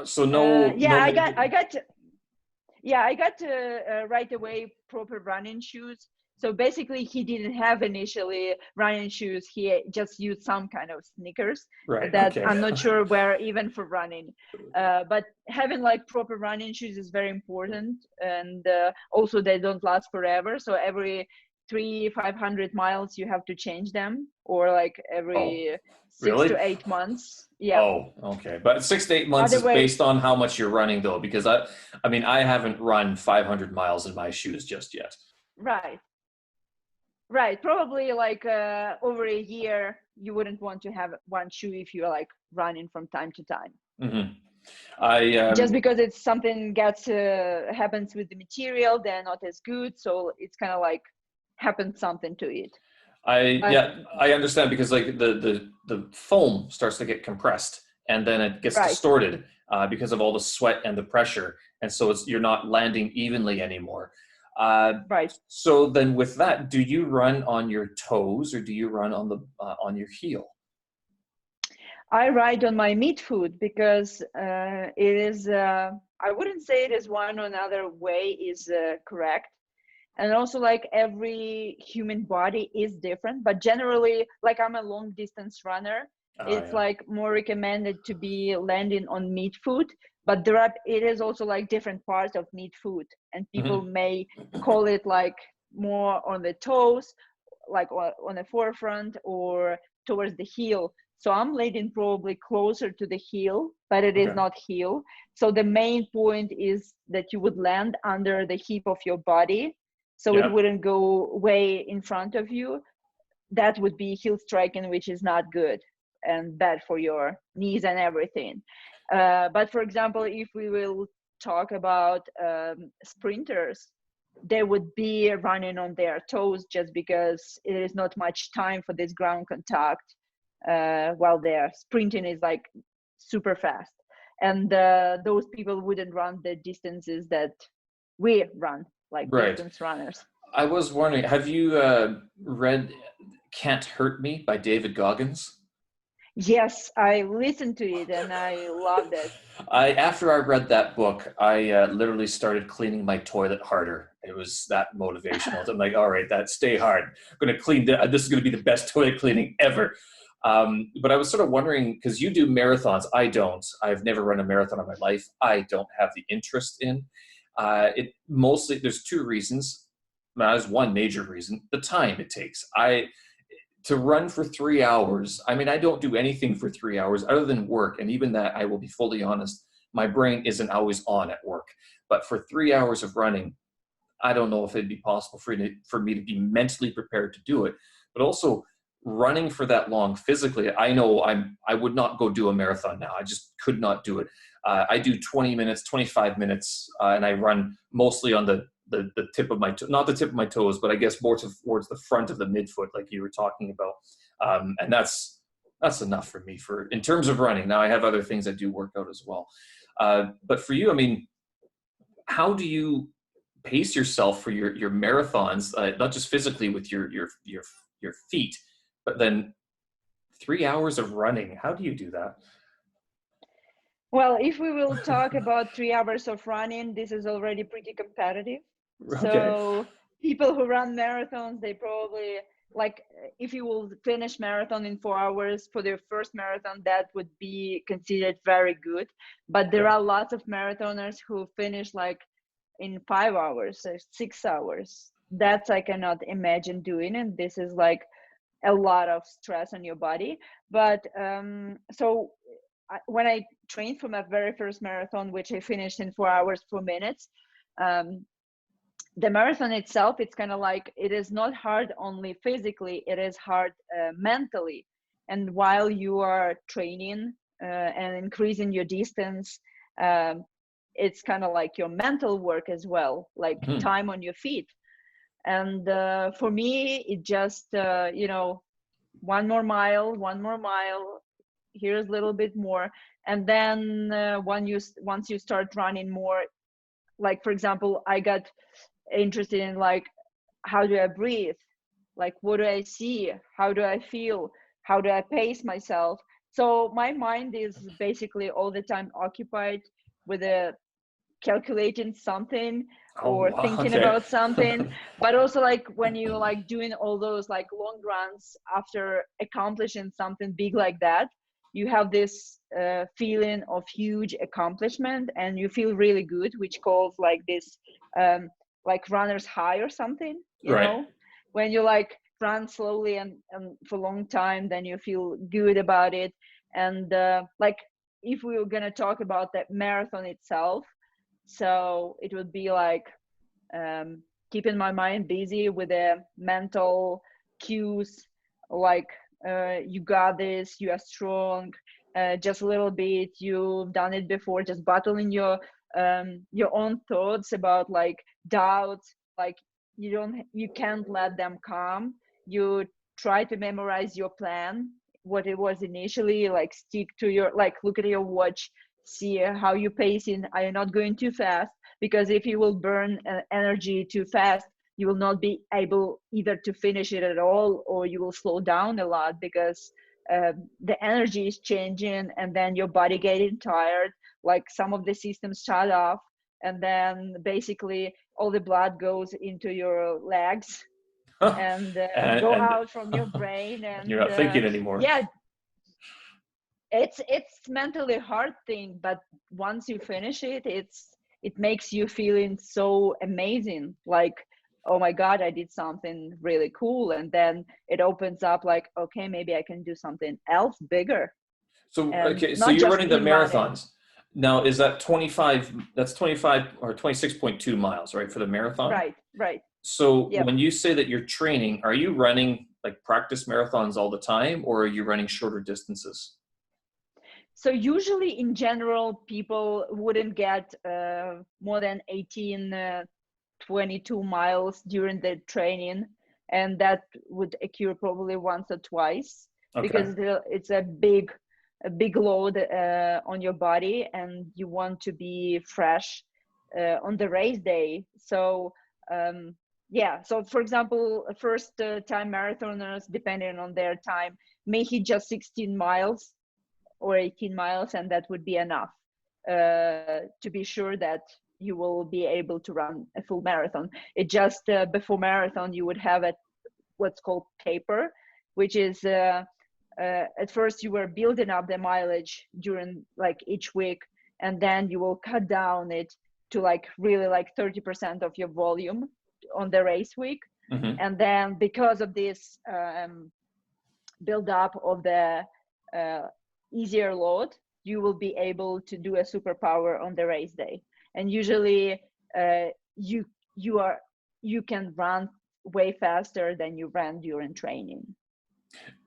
So no, Yeah, no I got right away proper running shoes. So basically, he didn't have initially running shoes. He just used some kind of sneakers right. that Okay. I'm not sure were even for running. But having like proper running shoes is very important, and also they don't last forever. So every 500 miles you have to change them, or like Oh, every six really? to eight months. Yeah. Oh, okay. But 6 to 8 months is Otherwise, based on how much you're running though, because I mean, I haven't run 500 miles in my shoes just yet. right. Right, probably like over a year, you wouldn't want to have one shoe if you're like running from time to time. Hmm. I Just because it's something gets happens with the material, they're not as good, so it's kind of like happens something to it. I But yeah, I understand because like the foam starts to get compressed and then it gets Right. distorted because of all the sweat and the pressure, and so you're not landing evenly anymore. Right. So then, with that, do you run on your toes or do you run on your heel? I ride on my midfoot because it is, I wouldn't say it is one or another way is correct. And also, like, every human body is different, but generally, like, I'm a long distance runner. It's Yeah. like more recommended to be landing on midfoot, but it is also like different parts of midfoot, and people Hmm. may call it like more on the toes, like on the forefront or towards the heel. So I'm landing probably closer to the heel, but it is Okay. not heel. So the main point is that you would land under the hip of your body, so it Yeah. wouldn't go way in front of you. That would be heel striking, which is not good and bad for your knees and everything. But for example, if we will talk about sprinters, they would be running on their toes just because it is not much time for this ground contact while they're sprinting is like super fast. And those people wouldn't run the distances that we run, like Right. distance runners. I was wondering, have you read Can't Hurt Me by David Goggins? Yes, I listened to it and I loved it. After I read that book, I literally started cleaning my toilet harder. It was that motivational. I'm like, all right, that stay hard. I'm going to clean. This is going to be the best toilet cleaning ever. But I was sort of wondering, because you do marathons, I don't. I've never run a marathon in my life. I don't have the interest in it. Mostly, there's two reasons. There's one major reason: the time it takes. To run for 3 hours, I mean, I don't do anything for 3 hours other than work. And even that, I will be fully honest, my brain isn't always on at work. But for 3 hours of running, I don't know if it'd be possible for me to be mentally prepared to do it. But also, running for that long physically, I know I would not go do a marathon now. I just could not do it. I do 20 minutes, 25 minutes, and I run mostly on the tip of my not the tip of my toes, but I guess more towards the front of the midfoot, like you were talking about. And that's enough for me for in terms of running. Now I have other things that do work out as well. But for you, I mean, how do you pace yourself for your marathons, not just physically with your feet, but then 3 hours of running? How do you do that? Well, if we will talk about 3 hours of running, this is already pretty competitive. Okay. So people who run marathons, they probably like if you will finish marathon in 4 hours for their first marathon, that would be considered very good. But there Okay. are lots of marathoners who finish like in 5 hours or 6 hours. That's I cannot imagine doing, and this is like a lot of stress on your body. But so when I trained for my very first marathon, which I finished in 4 hours 4 minutes, um, the marathon itself, it's kind of like it is not hard only physically, it is hard mentally. And while you are training and increasing your distance, um, it's kind of like your mental work as well, like Hmm. time on your feet. And for me, it just, one more mile, here's a little bit more. And then once you start running more, like for example, I got interested in like, how do I breathe? Like, what do I see? How do I feel? How do I pace myself? So my mind is basically all the time occupied with calculating something Oh, or wow. thinking Okay. about something. But also like when you like doing all those like long runs after accomplishing something big like that, you have this feeling of huge accomplishment and you feel really good, which calls like this like runner's high or something, Right. when you like run slowly and for a long time, then you feel good about it. And like if we were going to talk about that marathon itself, so it would be like keeping my mind busy with the mental cues, like you got this, you are strong, just a little bit, you've done it before, just battling your own thoughts about like doubts, like you can't let them come. You try to memorize your plan what it was initially, like stick to your, like look at your watch, see how you pacing, are you not going too fast? Because if you will burn energy too fast, you will not be able either to finish it at all, or you will slow down a lot, because the energy is changing, and then your body getting tired, like some of the systems shut off, and then basically all the blood goes into your legs and go and out from your brain. you're And not thinking anymore. yeah, it's mentally hard thing, but once you finish it, it makes you feeling so amazing, like, oh my god, I did something really cool. And then it opens up like, okay, maybe I can do something else bigger, So, and okay, so not you're just running the in running. marathons. Now, is that 25, that's 25 or 26.2 miles, right, for the marathon? Right. So Yep. when you say that you're training, are you running like practice marathons all the time, or are you running shorter distances? So usually in general, people wouldn't get more than 18, 22 miles during the training, and that would occur probably once or twice, Okay. because it's a big load on your body, and you want to be fresh on the race day. So yeah, so for example, first time marathoners, depending on their time, may hit just 16 miles or 18 miles, and that would be enough to be sure that you will be able to run a full marathon. It just before marathon, you would have what's called taper, which is at first you were building up the mileage during like each week, and then you will cut down it to like really like 30% of your volume on the race week. Mm-hmm. And then because of this build up of the easier load, you will be able to do a superpower on the race day. And usually you can run way faster than you ran during training.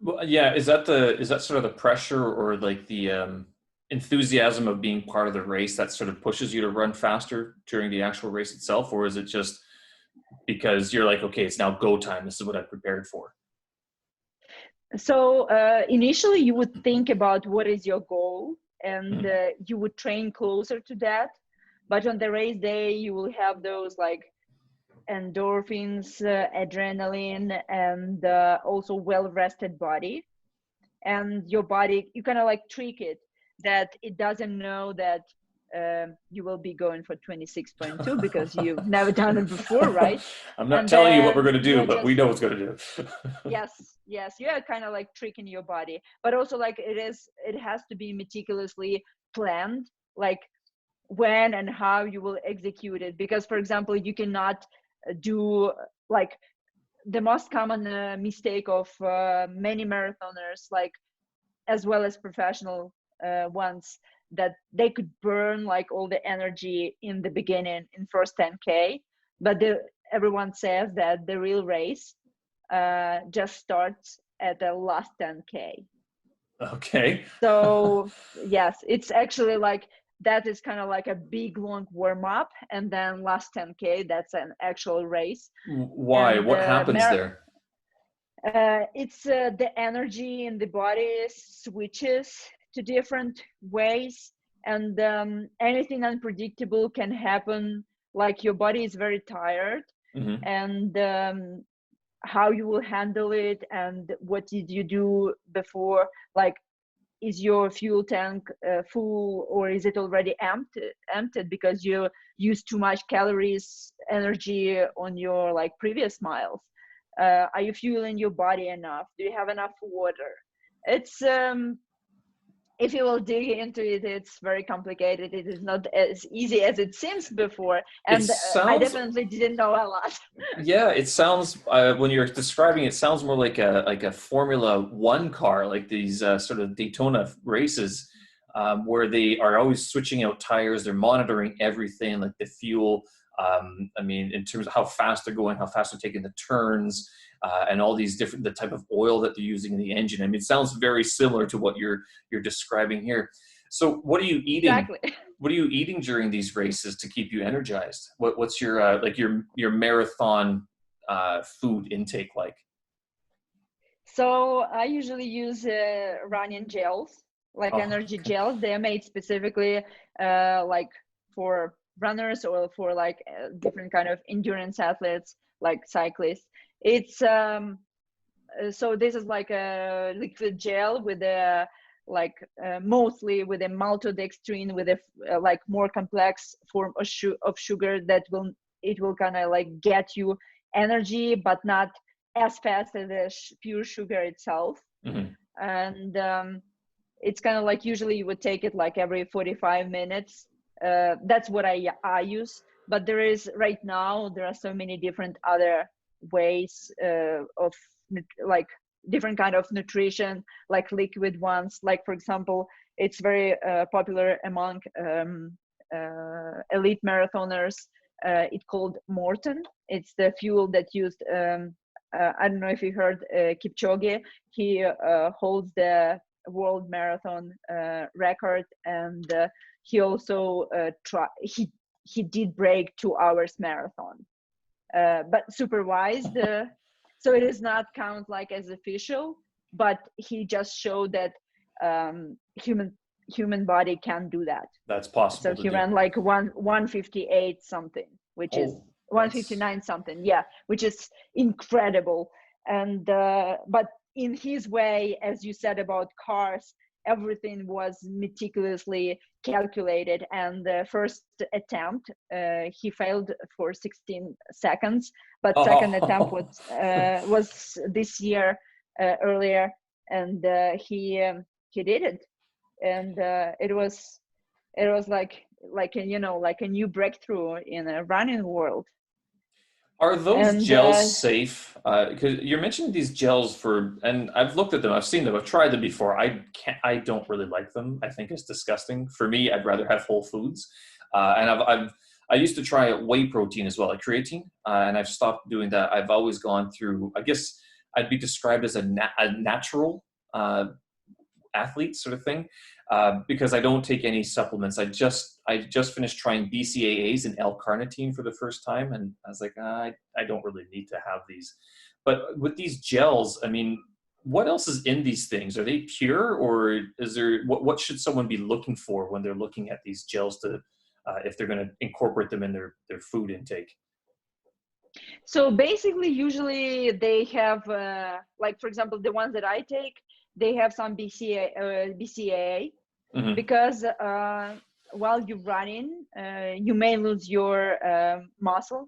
Well, yeah, is that sort of the pressure, or like the enthusiasm of being part of the race that sort of pushes you to run faster during the actual race itself, or is it just because you're like, okay, it's now go time, this is what I prepared for? So initially you would think about what is your goal, and you would train closer to that. But on the race day, you will have those like endorphins, adrenaline, and also well-rested body. And your body, you kind of like trick it that it doesn't know that you will be going for 26.2 because you've never done it before, right? I'm not And telling you what we're then going to do, you're but we just, know what's going to do. yes, you are kind of like tricking your body, but also like it has to be meticulously planned, like when and how you will execute it. Because for example, you cannot do like the most common mistake of many marathoners, like as well as professional ones, that they could burn like all the energy in the beginning in first 10K, but everyone says that the real race just starts at the last 10K. Okay. So yes, it's actually like that is kind of like a big long warm up, and then last 10K, that's an actual race. Why? And What happens there? it's the energy in the body switches to different ways, and anything unpredictable can happen. Like your body is very tired, Mm-hmm. and how you will handle it, and what did you do before, like is your fuel tank full, or is it already emptied because you used too much calories, energy on your like previous miles? Are you fueling your body enough? Do you have enough water? It's if you will dig into it, it's very complicated. It is not as easy as it seems before, It and I sounds, definitely didn't know a lot. yeah, it sounds, when you're describing it, it sounds more like a Formula One car, like these sort of Daytona races, where they are always switching out tires. They're monitoring everything, like the fuel. I mean, in terms of how fast they're going, how fast they're taking the turns, and all these different, the type of oil that they're using in the engine. I mean, it sounds very similar to what you're describing here. So, what are you eating? Exactly. What are you eating during these races to keep you energized? What's your like your marathon food intake like? So I usually use running gels, like Oh, energy okay. gels. They are made specifically like for runners or for like different kind of endurance athletes, like cyclists. It's so this is like a liquid gel with a like mostly with a maltodextrin with a like more complex form of, of sugar that will it will kind of like get you energy but not as fast as the pure sugar itself. Hmm. And it's kind of like usually you would take it like every 45 minutes. That's what I use, but there is right now there are so many different other ways of like different kind of nutrition, like liquid ones, like for example it's very popular among elite marathoners. It's called Morton. It's the fuel that used I don't know if you heard Kipchoge. He holds the world marathon record, and he also he did break 2 hours marathon, but supervised. So it is not count like as official, but he just showed that human body can do that. That's So possible to he do. ran like 158 something, which is Oh, that's 159 something, yeah, which is incredible. And but in his way, as you said about cars, everything was meticulously calculated. And the first attempt he failed for 16 seconds, but second attempt oh. was this year earlier, and he did it. And it was like a, you know, like a new breakthrough in a running world. Are those And gels safe? Because you're mentioning these gels for, and I've looked at them, I've seen them, I've tried them before. I don't really like them. I think it's disgusting. For me, I'd rather have whole foods. And I used to try whey protein as well, like creatine, and I've stopped doing that. I've always gone through, I guess I'd be described as a natural athlete sort of thing, because I don't take any supplements. I just finished trying BCAAs and L-carnitine for the first time, and I was like, I don't really need to have these. But with these gels, I mean, what else is in these things? Are they pure, or is there what should someone be looking for when they're looking at these gels to if they're going to incorporate them in their food intake? so basically, usually they have, like for example, the ones that I take, they have some BCAA Hmm. because while you're running, you may lose your muscle,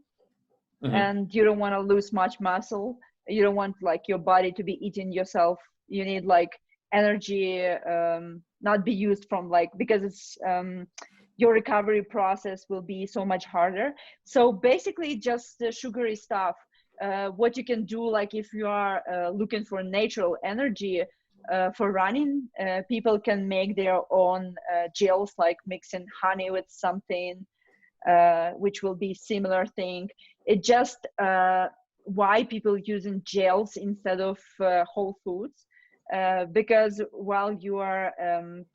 Hmm. and you don't want to lose much muscle. You don't want like your body to be eating yourself. You need like energy not be used from like, because it's your recovery process will be so much harder. So basically just the sugary stuff. What you can do, like if you are looking for natural energy for running, people can make their own gels, like mixing honey with something, which will be similar thing. It just why people using gels instead of whole foods, because while you are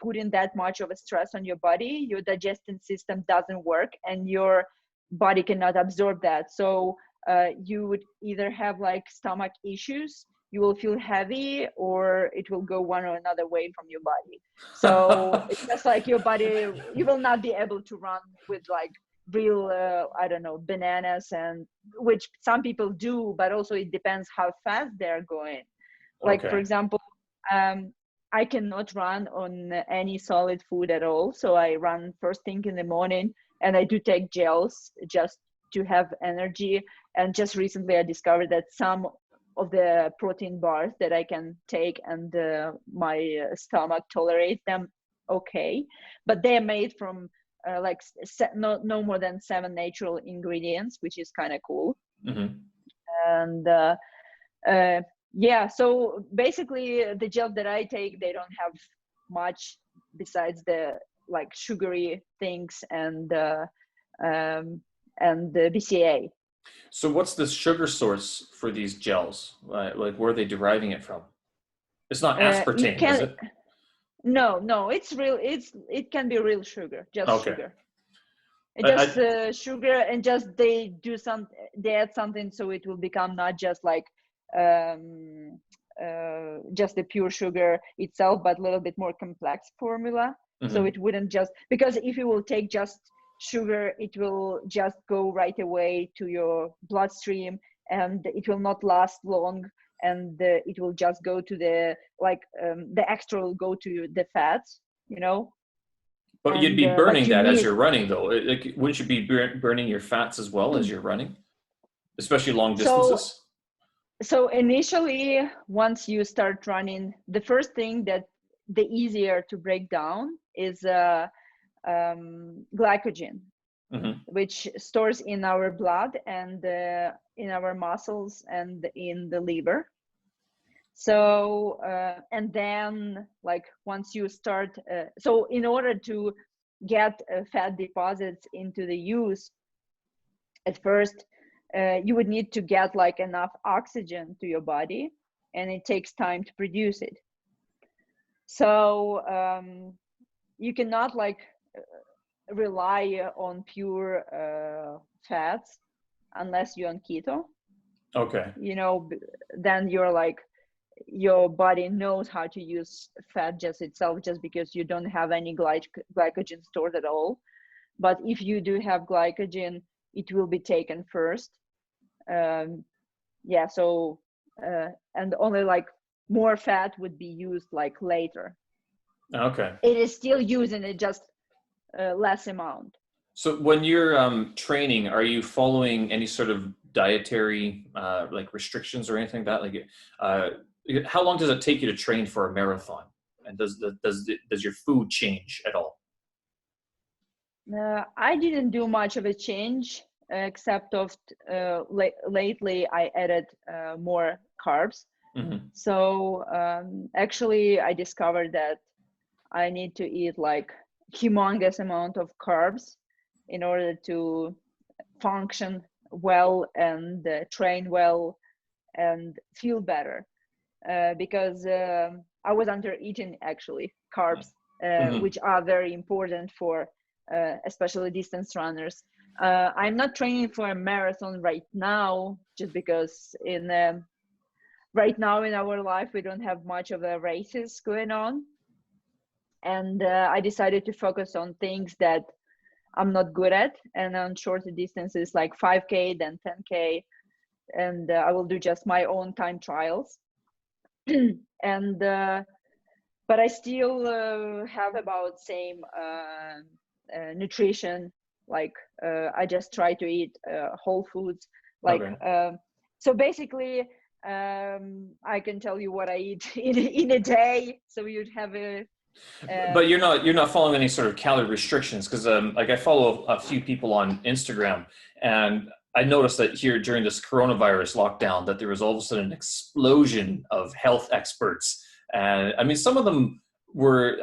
putting that much of a stress on your body, your digestion system doesn't work and your body cannot absorb that. So you would either have like stomach issues, you will feel heavy, or it will go one or another way from your body. So it's just like your body, you will not be able to run with like real I don't know, bananas, and which some people do, but also it depends how fast they're going. Like for Okay. example, I cannot run on any solid food at all, so I run first thing in the morning, and I do take gels just to have energy. And just recently I discovered that some of the protein bars that I can take, and my stomach tolerates them okay, but they're made from like no more than 7 natural ingredients, which is kind of cool. Hmm. And uh, yeah, so basically the gel that I take, they don't have much besides the like sugary things um, and the BCA. So what's the sugar source for these gels? Like where are they deriving it from? It's not You aspartame, is can, it? no, it's real, it can be real sugar, just Okay. sugar. I Just sugar, and just they do some, they add something so it will become not just like um just the pure sugar itself, but a little bit more complex formula. Mm-hmm. So it wouldn't just, because if you will take just sugar, it will just go right away to your bloodstream, and it will not last long, and it will just go to the extra will go to the fats, you know. But you'd be burning but you that as need, you're running, though. Like, wouldn't you be burning your fats as well as you're running, especially long distances? So initially, once you start running, the first thing that the easier to break down is glycogen, Mm-hmm. which stores in our blood and in our muscles and in the liver. So and then, like, once you start, so in order to get fat deposits into the use, at first you would need to get like enough oxygen to your body, and it takes time to produce it. So you cannot like rely on pure fats unless you're on keto. Okay. You know, then you're like, your body knows how to use fat just itself, just because you don't have any glycogen stored at all. But if you do have glycogen, it will be taken first. Yeah, so and only like more fat would be used like later. Okay. It is still using it, just less amount. So when you're training, are you following any sort of dietary like restrictions or anything like that? Like, how long does it take you to train for a marathon? And does your food change at all? I didn't do much of a change, except of lately I added more carbs. Mm-hmm. So actually I discovered that I need to eat like humongous amount of carbs in order to function well and train well and feel better, because I was under eating actually carbs, Mm-hmm. which are very important for especially distance runners. I'm not training for a marathon right now, just because right now in our life we don't have much of the races going on, and I decided to focus on things that I'm not good at, and on shorter distances like 5K, then 10K, and I will do just my own time trials. And but I still have about same nutrition. Like I just try to eat whole foods. Like Okay. so basically, I can tell you what I eat in a day, so you'd have a. But you're not following any sort of calorie restrictions, because like I follow a few people on Instagram, and I noticed that here during this coronavirus lockdown that there was all of a sudden an explosion of health experts, and I mean some of them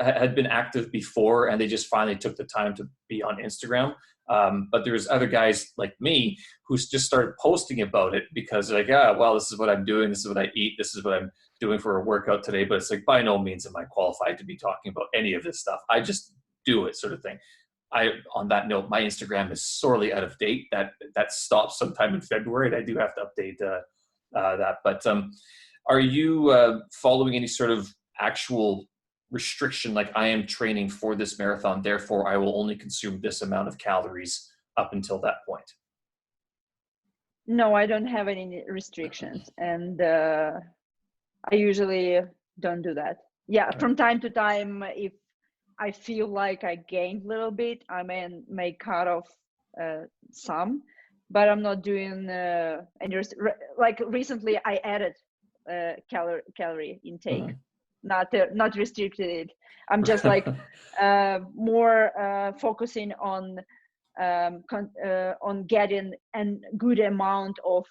had been active before and they just finally took the time to be on Instagram. But there's other guys like me who just started posting about it because like, well, this is what I'm doing, this is what I eat, this is what I'm doing for a workout today. But it's like, by no means am I qualified to be talking about any of this stuff. I just do it, sort of thing. On that note, my Instagram is sorely out of date. That stops sometime in February, and I do have to update that. But are you following any sort of actual restriction, like I am training for this marathon, therefore I will only consume this amount of calories up until that point? No, I don't have any restrictions, and I usually don't do that. Yeah, from time to time, if I feel like I gained a little bit, I may cut off some, but I'm not doing any like recently I added calorie intake, not restricted it. I'm just like more focusing on getting a good amount of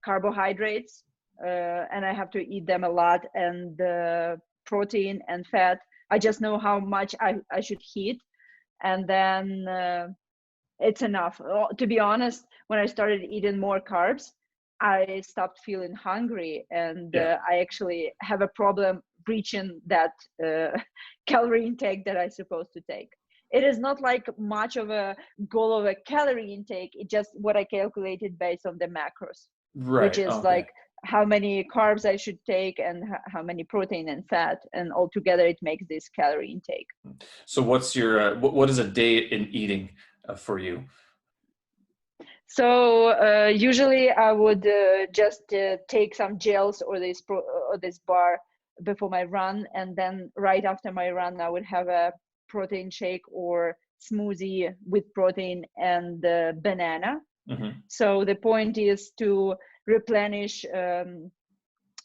carbohydrates, and I have to eat them a lot, and protein and fat. I just know how much I should eat, and then it's enough. To be honest, when I started eating more carbs, I stopped feeling hungry, and I actually have a problem reaching that calorie intake that I'm supposed to take. It is not like much of a goal of a calorie intake. It's just what I calculated based on the macros, Right. which is Okay. like how many carbs I should take and how many protein and fat, and altogether it makes this calorie intake. So what's your what is a day in eating for you? So usually I would just take some gels or this bar before my run, and then right after my run I would have a protein shake or smoothie with protein and banana. Mm-hmm. So the point is to replenish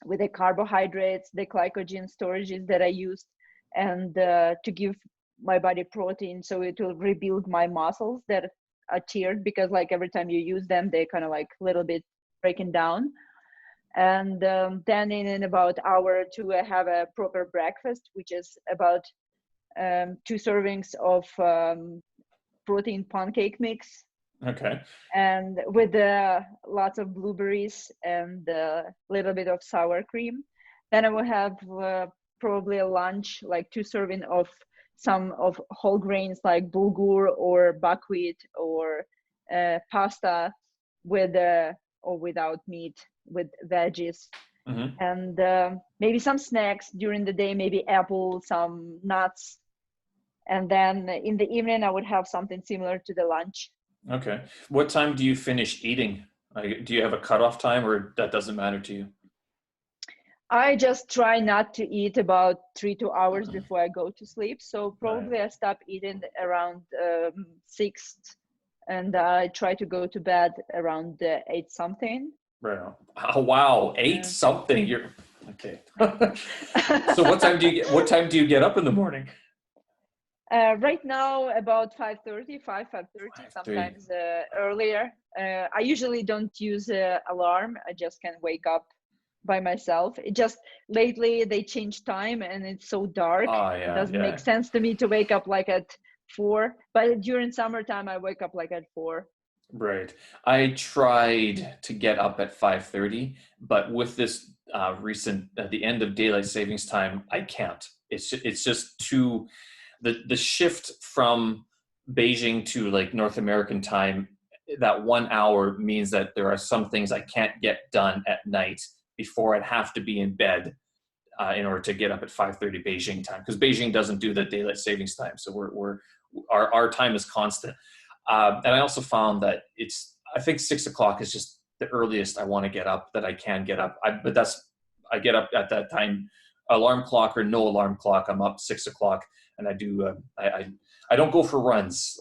with the carbohydrates, the glycogen storages that I used, and to give my body protein so it will rebuild my muscles that are teared, because like every time you use them, they kind of like a little bit breaking down. And then in about hour or two, I have a proper breakfast, which is about 2 servings of protein pancake mix. Okay. And with lots of blueberries and a little bit of sour cream. Then I will have probably a lunch, like 2 serving of some of whole grains like bulgur or buckwheat or pasta with or without meat, with veggies. Mm-hmm. And maybe some snacks during the day, maybe apple, some nuts. And then in the evening, I would have something similar to the lunch. Okay. What time do you finish eating? Do you have a cutoff time, or that doesn't matter to you? I just try not to eat about 3 hours before I go to sleep. So probably Right. I stop eating around 6, and I try to go to bed around 8 something. Right on. Oh, wow, eight Uh, something. You're okay. So what time do you get up in the morning? right now about 5:30, 5:30, 5:30. sometimes earlier. I usually don't use alarm. I just can wake up by myself. It just lately they changed time and it's so dark. Oh It yeah, doesn't make yeah. sense to me to wake up like at 4. But during summertime, I wake up like at 4. Right. I tried to get up at 5:30, but with this recent the end of daylight savings time, I can't. It's just too the shift from Beijing to like North American time. That 1 hour means that there are some things I can't get done at night before I'd have to be in bed in order to get up at 5:30 Beijing time, because Beijing doesn't do the daylight savings time, so our time is constant. And I also found that I think 6 o'clock is just the earliest I want to get up that I can get up. I get up at that time, alarm clock or no alarm clock. I'm up 6 o'clock, and I do. I don't go for runs.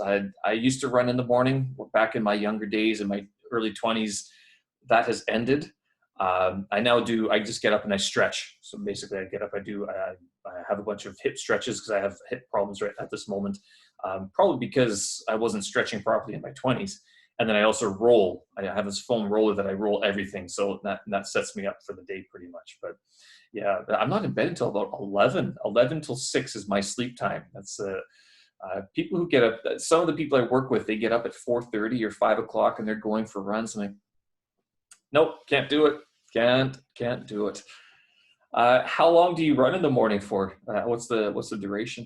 I used to run in the morning back in my younger days, in my early 20s. That has ended. I now do. I just get up and I stretch. So basically, I get up. I have a bunch of hip stretches because I have hip problems right at this moment. Probably because I wasn't stretching properly in my 20s. And then I also roll. I have this foam roller that I roll everything. So that sets me up for the day pretty much. But yeah, I'm not in bed until about 11. 11 till 6 is my sleep time. That's people who get up. Some of the people I work with, they get up at 4:30 or 5 o'clock and they're going for runs. I'm like, nope, can't do it. Can't do it. How long do you run in the morning for? What's the duration?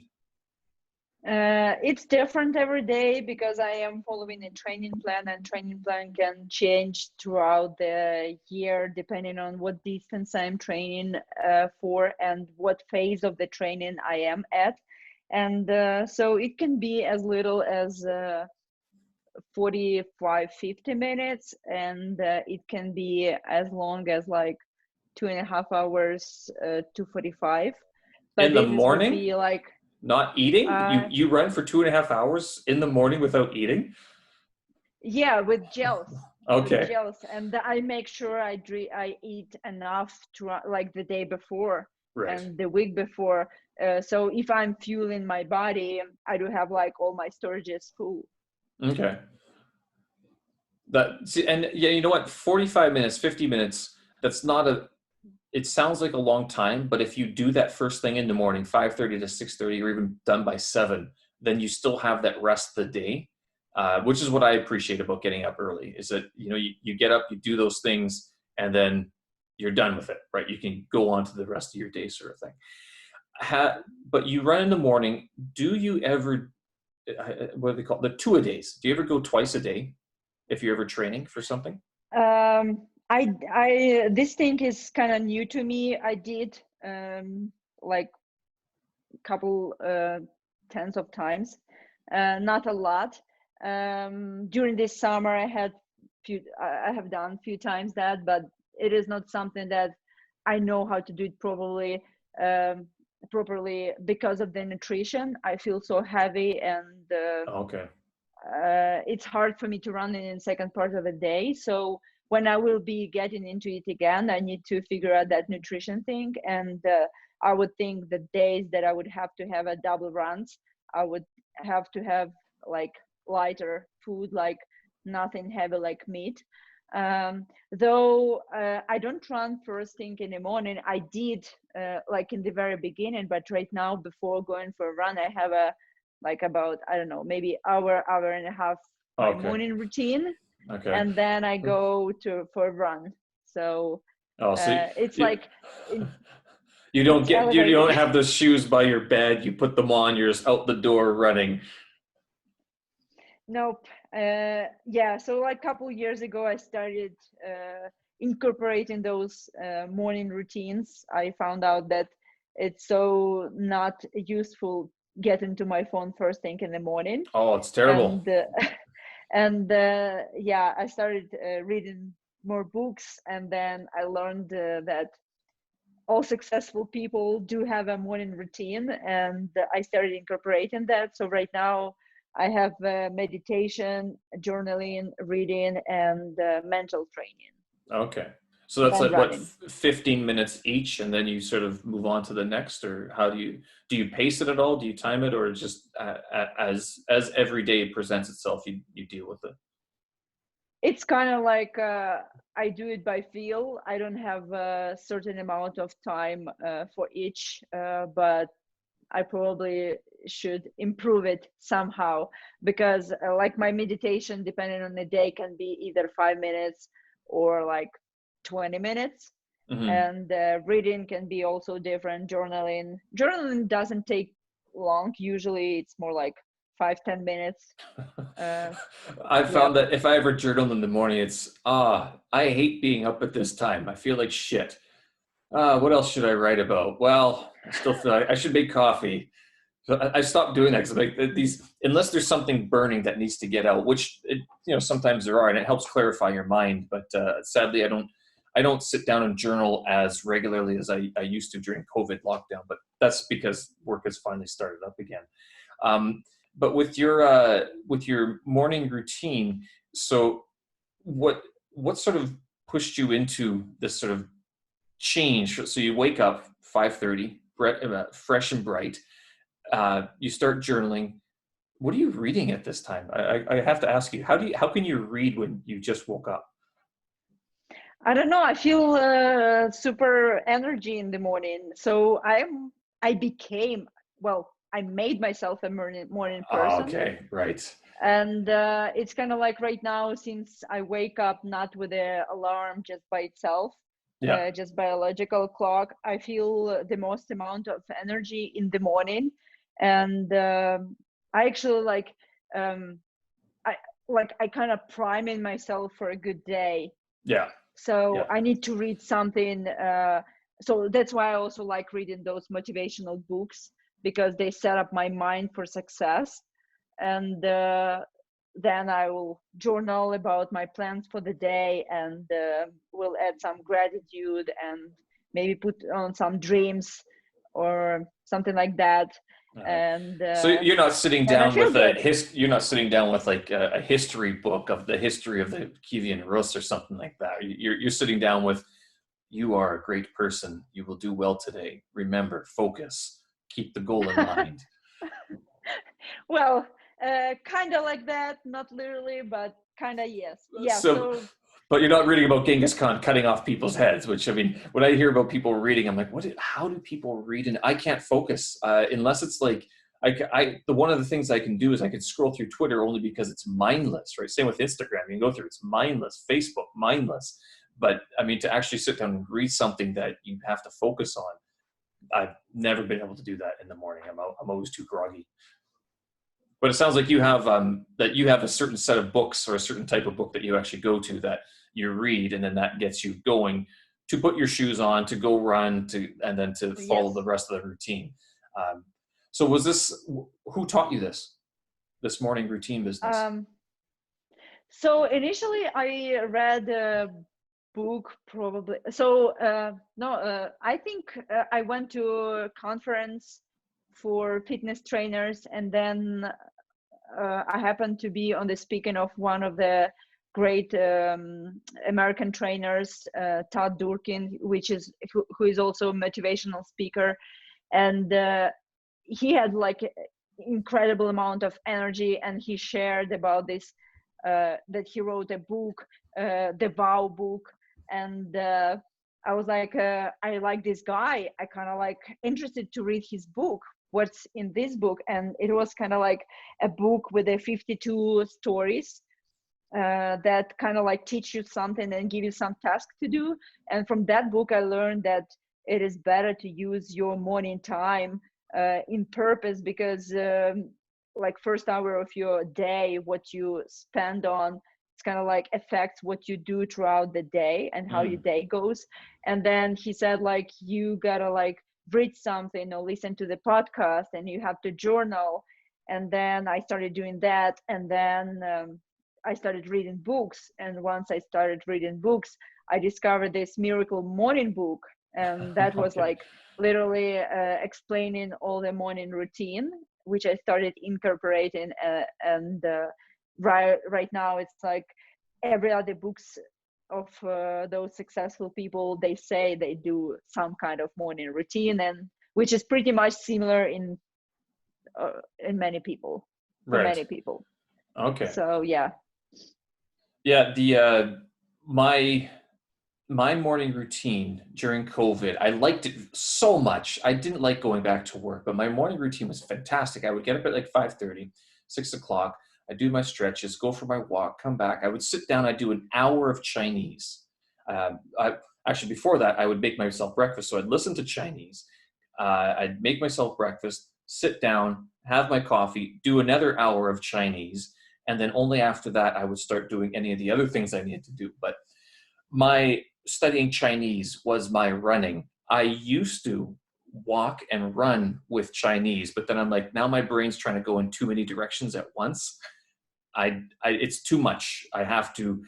It's different every day because I am following a training plan, and training plan can change throughout the year depending on what distance I'm training for and what phase of the training I am at. And so it can be as little as 45-50 minutes, and it can be as long as like 2.5 hours to 45. But In the this would morning? be like Not eating? uh, You run for 2.5 hours in the morning without eating? yeah, with gels. With Okay, gels, and I make sure I eat enough to like the day before right. and the week before. So if I'm fueling my body, I do have like all my storages full. Okay. And yeah, you know what? 45 minutes, 50 minutes, that's not it sounds like a long time, but if you do that first thing in the morning, 5:30 to 6:30, or even done by 7, then you still have that rest of the day, which is what I appreciate about getting up early, is that, you get up, you do those things, and then you're done with it, right? You can go on to the rest of your day sort of thing. But you run in the morning. Do you ever, what do they call it? The two-a-days? Do you ever go twice a day if you're ever training for something? This thing is kind of new to me. I did like couple tens of times, not a lot. During this summer, I have done few times that, but it is not something that I know how to do it properly because of the nutrition. I feel so heavy, and Okay. it's hard for me to run in the second part of the day. So when I will be getting into it again, I need to figure out that nutrition thing. And I would think the days that I would have to have a double runs, I would have to have like lighter food, like nothing heavy like meat. Though I don't run first thing in the morning. I did like in the very beginning, but right now before going for a run, I have a like about, I don't know, maybe hour and a half my Okay. morning routine, Okay. and then I go for a run. So Oh, so it's you, like in, you it's you elevated. don't have those shoes by your bed. You put them on. You're just out the door running. Nope. Yeah, so like a couple years ago, I started incorporating those morning routines. I found out that it's so not useful getting to my phone first thing in the morning. Oh, it's terrible. And and yeah, I started reading more books, and then I learned that all successful people do have a morning routine, and I started incorporating that. So right now I have meditation, journaling, reading, and mental training, Okay. So that's and like what, running. 15 minutes each, and then you sort of move on to the next, or how do you pace it at all? Do you time it, or just as every day presents itself, you deal with it? It's kind of like I do it by feel. I don't have a certain amount of time for each, but I probably should improve it somehow, because like my meditation, depending on the day, can be either 5 minutes or like 20 minutes. Hmm. And reading can be also different. Journaling doesn't take long. Usually it's more like 5-10 minutes. Uh, I've yeah. found that if I ever journal in the morning, it's I hate being up at this time. I feel like shit. What else should I write about? Well, I still feel like I should make coffee. So I stopped doing that because like these, unless there's something burning that needs to get out, which sometimes there are, and it helps clarify your mind. But sadly, I don't sit down and journal as regularly as I used to during COVID lockdown. But that's because work has finally started up again. Um, but with your morning routine, so what sort of pushed you into this sort of change? So you wake up 5:30, fresh and bright. You start journaling. What are you reading at this time? I have to ask you, how can you read when you just woke up? I don't know. I feel super energy in the morning. So I became, well, I made myself a morning Oh, person. okay, right. And it's kind of like right now, since I wake up not with the alarm, just by itself, Yeah. just biological clock, I feel the most amount of energy in the morning. And I actually um, I I kind of priming myself for a good day. Yeah. So Yeah. I need to read something. So that's why I also like reading those motivational books, because they set up my mind for success. And then I will journal about my plans for the day, and will add some gratitude, and maybe put on some dreams or something like that. All right. And So you're not sitting I down feel with good. you're not sitting down with like a history book of the history of the Kievan Rus or something like that. You're sitting down with, you are a great person. You will do well today. Remember, focus. Keep the goal in mind. Well, kind of like that, not literally, but kind of, yes. Yeah, So, so but you're not reading about Genghis Khan cutting off people's heads, which, I mean, when I hear about people reading, I'm like, how do people read? And I can't focus unless it's like, one of the things I can do is I can scroll through Twitter only because it's mindless, right? Same with Instagram. You can go through, it's mindless. Facebook, mindless. But I mean, to actually sit down and read something that you have to focus on, I've never been able to do that in the morning. I'm always too groggy. But it sounds like you have that you have a certain set of books or a certain type of book that you actually go to that you read, and then that gets you going to put your shoes on, to go run, and then to follow the Yes. rest of the routine. So was this, who taught you this morning routine business? So initially I read a book probably. So no, I think I went to a conference for fitness trainers, and then I happened to be on the speaking of one of the great American trainers, Todd Durkin, who is also a motivational speaker, and he had like incredible amount of energy, and he shared about this that he wrote a book, the Vow book, and I was like, I like this guy. I kind of like interested to read his book. What's in this book? And it was kind of like a book with a 52 stories that kind of like teach you something and give you some task to do. And from that book, I learned that it is better to use your morning time in purpose, because like first hour of your day, what you spend on, it's kind of like affects what you do throughout the day and how your day goes. And then he said, like, you gotta like read something or listen to the podcast, and you have to journal. And then I started doing that, and then I started reading books. And once I started reading books, I discovered this miracle morning book, and that was Okay. like literally explaining all the morning routine, which I started incorporating. And right now it's like every other books of those successful people, they say they do some kind of morning routine, and which is pretty much similar in many people, for Right. many people. Okay. So yeah. Yeah. My morning routine during COVID, I liked it so much. I didn't like going back to work, but my morning routine was fantastic. I would get up at like 5:30, 6 o'clock. I'd do my stretches, go for my walk, come back. I would sit down. I'd do an hour of Chinese. Actually, before that, I would make myself breakfast. So I'd listen to Chinese. I'd make myself breakfast, sit down, have my coffee, do another hour of Chinese. And then only after that, I would start doing any of the other things I needed to do. But my studying Chinese was my running. I used to walk and run with Chinese, but then I'm like, now my brain's trying to go in too many directions at once. It's too much. I have to.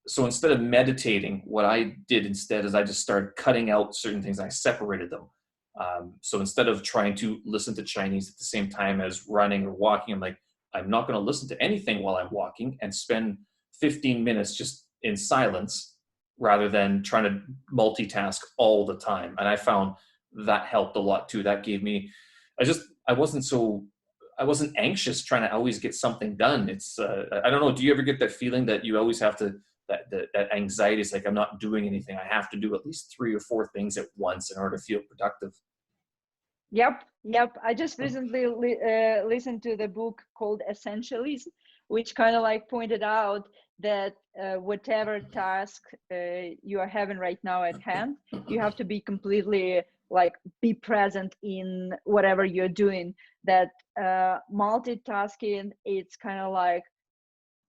So instead of meditating, what I did instead is I just started cutting out certain things. I separated them. So instead of trying to listen to Chinese at the same time as running or walking, I'm like, I'm not going to listen to anything while I'm walking, and spend 15 minutes just in silence rather than trying to multitask all the time. And I found that helped a lot too. That gave me, I wasn't anxious trying to always get something done. It's, I don't know. Do you ever get that feeling that you always have to, that anxiety is like, I'm not doing anything. I have to do at least 3 or 4 things at once in order to feel productive. Yep. I just recently listened to the book called Essentialism, which kind of like pointed out that whatever task you are having right now at hand, you have to be completely like be present in whatever you're doing. That multitasking, it's kind of like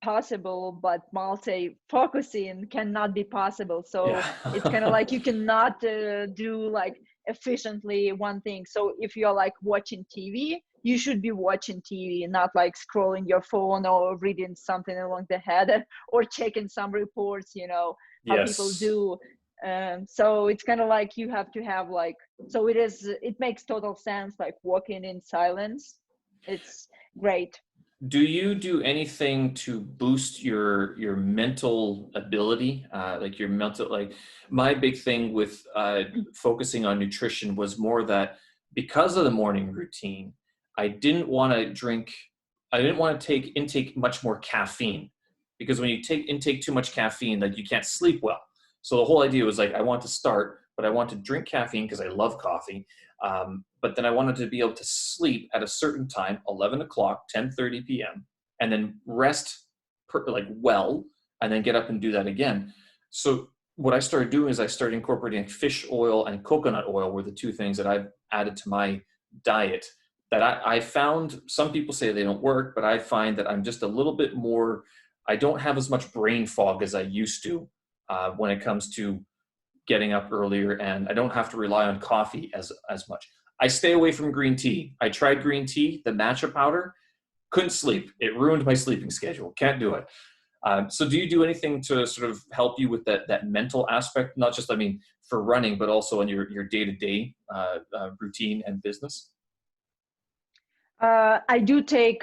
possible, but multi-focusing cannot be possible. So it's kind of Yeah. like you cannot do like efficiently one thing. So if you're like watching TV, you should be watching TV, not like scrolling your phone or reading something along the head or checking some reports, how people Yes. do. So it's kind of like you have to have like, so it makes total sense, like walking in silence. It's great. Do you do anything to boost your mental ability, like your mental, like my big thing with focusing on nutrition was more that because of the morning routine, I didn't want to intake much more caffeine, because when you intake too much caffeine, like you can't sleep well. So the whole idea was like, I want to start, but I want to drink caffeine because I love coffee. But then I wanted to be able to sleep at a certain time, 11 o'clock, 10:30 p.m., and then rest well, and then get up and do that again. So what I started doing is I started incorporating fish oil and coconut oil were the 2 things that I've added to my diet that I found, some people say they don't work, but I find that I'm just a little bit more, I don't have as much brain fog as I used to when it comes to getting up earlier, and I don't have to rely on coffee as much. I stay away from green tea. I tried green tea, the matcha powder, couldn't sleep. It ruined my sleeping schedule. Can't do it. So do you do anything to sort of help you with that mental aspect, not just, I mean, for running, but also in your day-to-day routine and business? I do take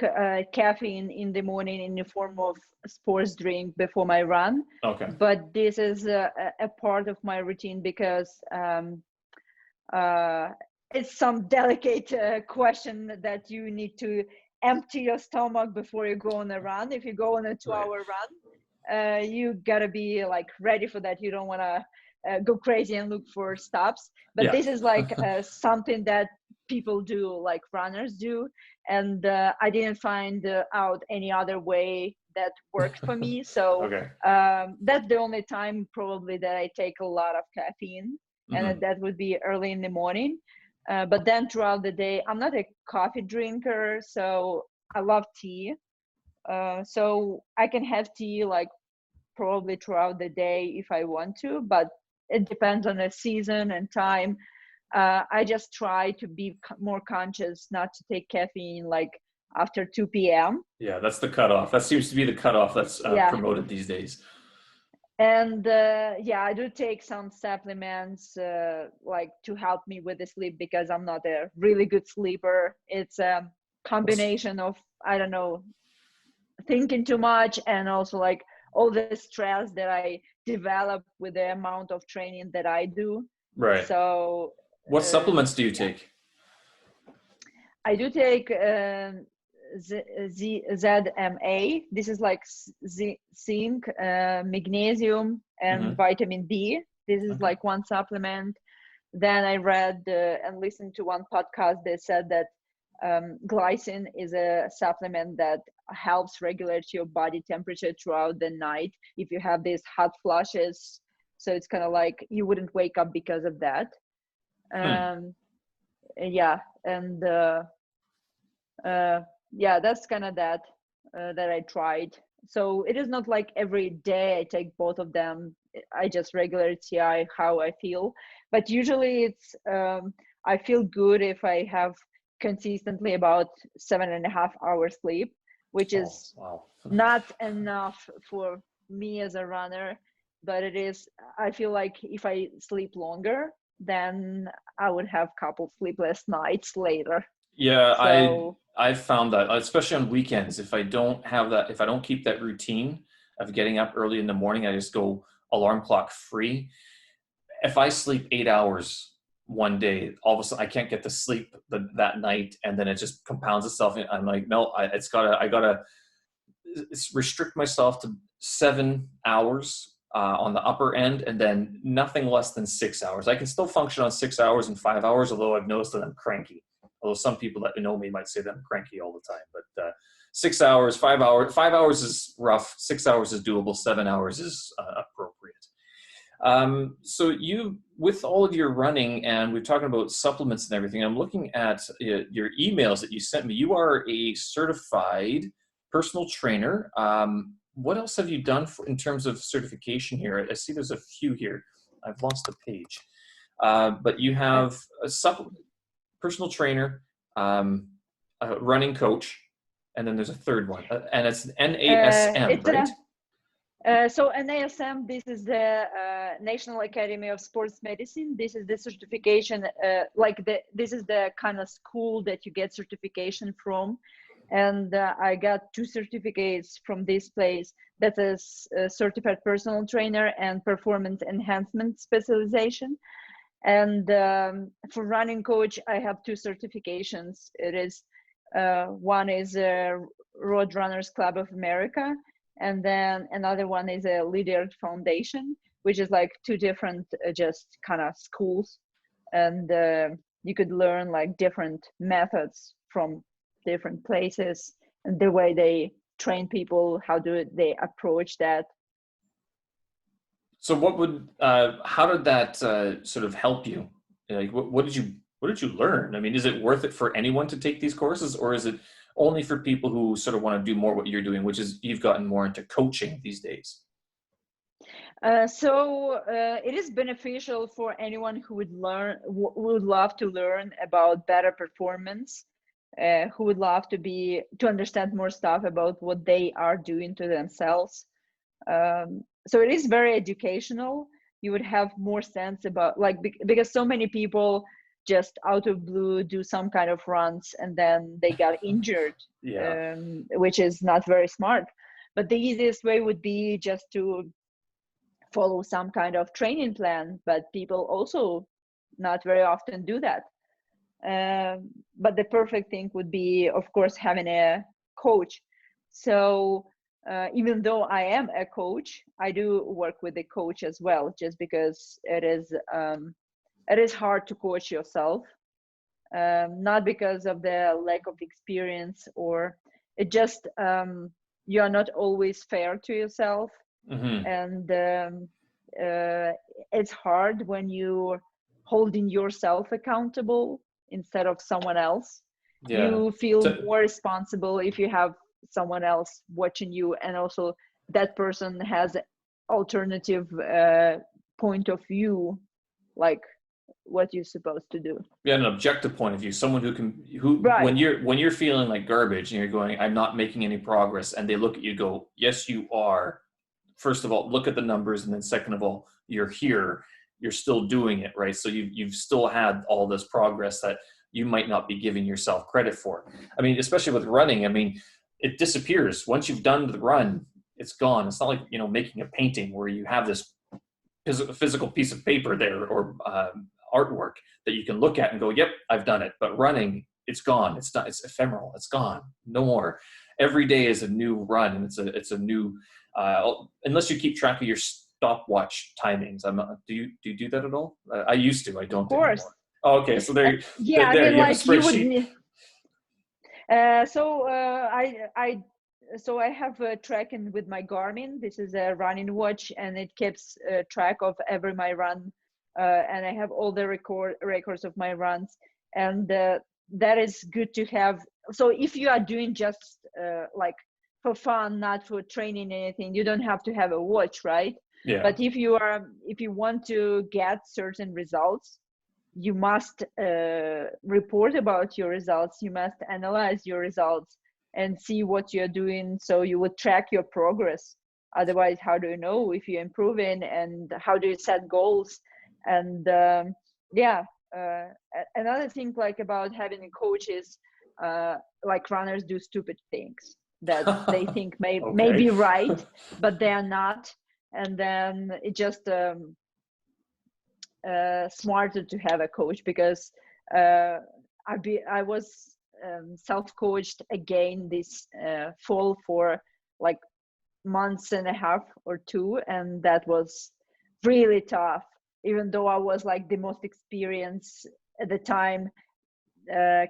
caffeine in the morning in the form of sports drink before my run, Okay. but this is a part of my routine because it's some delicate question that you need to empty your stomach before you go on a run. If you go on a 2-hour run, you gotta be like ready for that. You don't want to go crazy and look for stops. But Yeah. this is like something that people do, like runners do, and I didn't find out any other way that worked for me. So Okay. that's the only time probably that I take a lot of caffeine, and that would be early in the morning. But then throughout the day, I'm not a coffee drinker, so I love tea. So I can have tea like probably throughout the day if I want to, but it depends on the season and time. I just try to be more conscious not to take caffeine like after 2 p.m. Yeah, that's the cutoff. That seems to be the cutoff that's Yeah. promoted these days. And yeah, I do take some supplements like to help me with the sleep because I'm not a really good sleeper. It's a combination of, I don't know, thinking too much and also like all the stress that I develop with the amount of training that I do. Right. So What supplements do you yeah. take? I do take ZMA. This is like zinc, magnesium, and vitamin D. This is Okay. like one supplement. Then I read and listened to one podcast that said that glycine is a supplement that helps regulate your body temperature throughout the night if you have these hot flushes. So it's kind of like you wouldn't wake up because of that. Yeah, and yeah, that's kind of that I tried. So it is not like every day I take both of them. I just regularly see how I feel, but usually it's I feel good if I have consistently about 7.5 hours sleep, which is wow. not enough for me as a runner, but it is. I feel like if I sleep longer, then I would have couple sleepless nights later. Yeah, So I've found that, especially on weekends, if I don't have that, if I don't keep that routine of getting up early in the morning, I just go alarm clock free. If I sleep 8 hours one day, all of a sudden I can't get to sleep that night, and then it just compounds itself. I'm like, no, I gotta restrict myself to 7 hours on the upper end, and then nothing less than 6 hours. I can still function on 6 hours and 5 hours, although I've noticed that I'm cranky. Although some people that know me might say that I'm cranky all the time, but 6 hours, 5 hours, 5 hours is rough. 6 hours is doable. 7 hours is appropriate. So you, with all of your running, and we're talking about supplements and everything, I'm looking at your emails that you sent me. You are a certified personal trainer. What else have you done in terms of certification here? I see there's a few here. I've lost the page. But you have a personal trainer, a running coach, and then there's a third one, and it's NASM, right? So NASM, this is the National Academy of Sports Medicine. This is the certification, this is the kind of school that you get certification from. And I got 2 certificates from this place. That is a certified personal trainer and performance enhancement specialization. And for running coach, I have 2 certifications. It is one is Road Runners Club of America, and then another one is a Leader Foundation, which is like 2 different just kind of schools, and you could learn like different methods from different places and the way they train people, how do they approach that. So what would, how did that sort of help you? Like, what did you What did you learn? I mean, is it worth it for anyone to take these courses, or is it only for people who sort of want to do more what you're doing, which is you've gotten more into coaching these days? It is beneficial for anyone who would would love to learn about better performance, who would love to understand more stuff about what they are doing to themselves. So it is very educational. You would have more sense about, like, because so many people just out of blue do some kind of runs and then they got injured, Yeah. which is not very smart. But the easiest way would be just to follow some kind of training plan, but people also not very often do that. But the perfect thing would be, of course, having a coach. So even though I am a coach, I do work with a coach as well, just because it is hard to coach yourself, not because of the lack of experience, or it just you are not always fair to yourself. Hmm. And it's hard when you're holding yourself accountable instead of someone else. Yeah. You feel So, more responsible if you have someone else watching you, and also that person has alternative point of view, like what you're supposed to do. yeah, an objective point of view, someone who Right. when you're feeling like garbage and you're going, I'm not making any progress, and they look at you, go, yes, you are. First of all, look at the numbers, and then second of all, you're here, you're still doing it, right? So you've still had all this progress that you might not be giving yourself credit for. I mean, especially with running, I mean, it disappears once you've done the run. It's gone. It's not like, making a painting where you have this physical piece of paper there, or artwork that you can look at and go, yep, I've done it. But running, it's gone. It's not. It's ephemeral. It's gone. No more. Every day is a new run, and it's a new. Unless you keep track of your stopwatch timings. Do you do that at all? I used to. I Of don't course. anymore. Oh, okay, so Yeah, I there mean, you have a like you would spreadsheet. So I have a tracking with my Garmin. This is a running watch, and it keeps track of every my run, and I have all the records of my runs, and that is good to have. So if you are doing just like for fun, not for training anything, you don't have to have a watch, right? Yeah. But if you want to get certain results, you must report about your results. You must analyze your results and see what you're doing, so you would track your progress. Otherwise, how do you know if you're improving, and how do you set goals? And yeah, another thing like about having a coach is like runners do stupid things that they think may Okay. be right, but they are not. And then it just smarter to have a coach, because I was self-coached again this fall for like months and a half or two, and that was really tough. Even though I was like the most experienced at the time,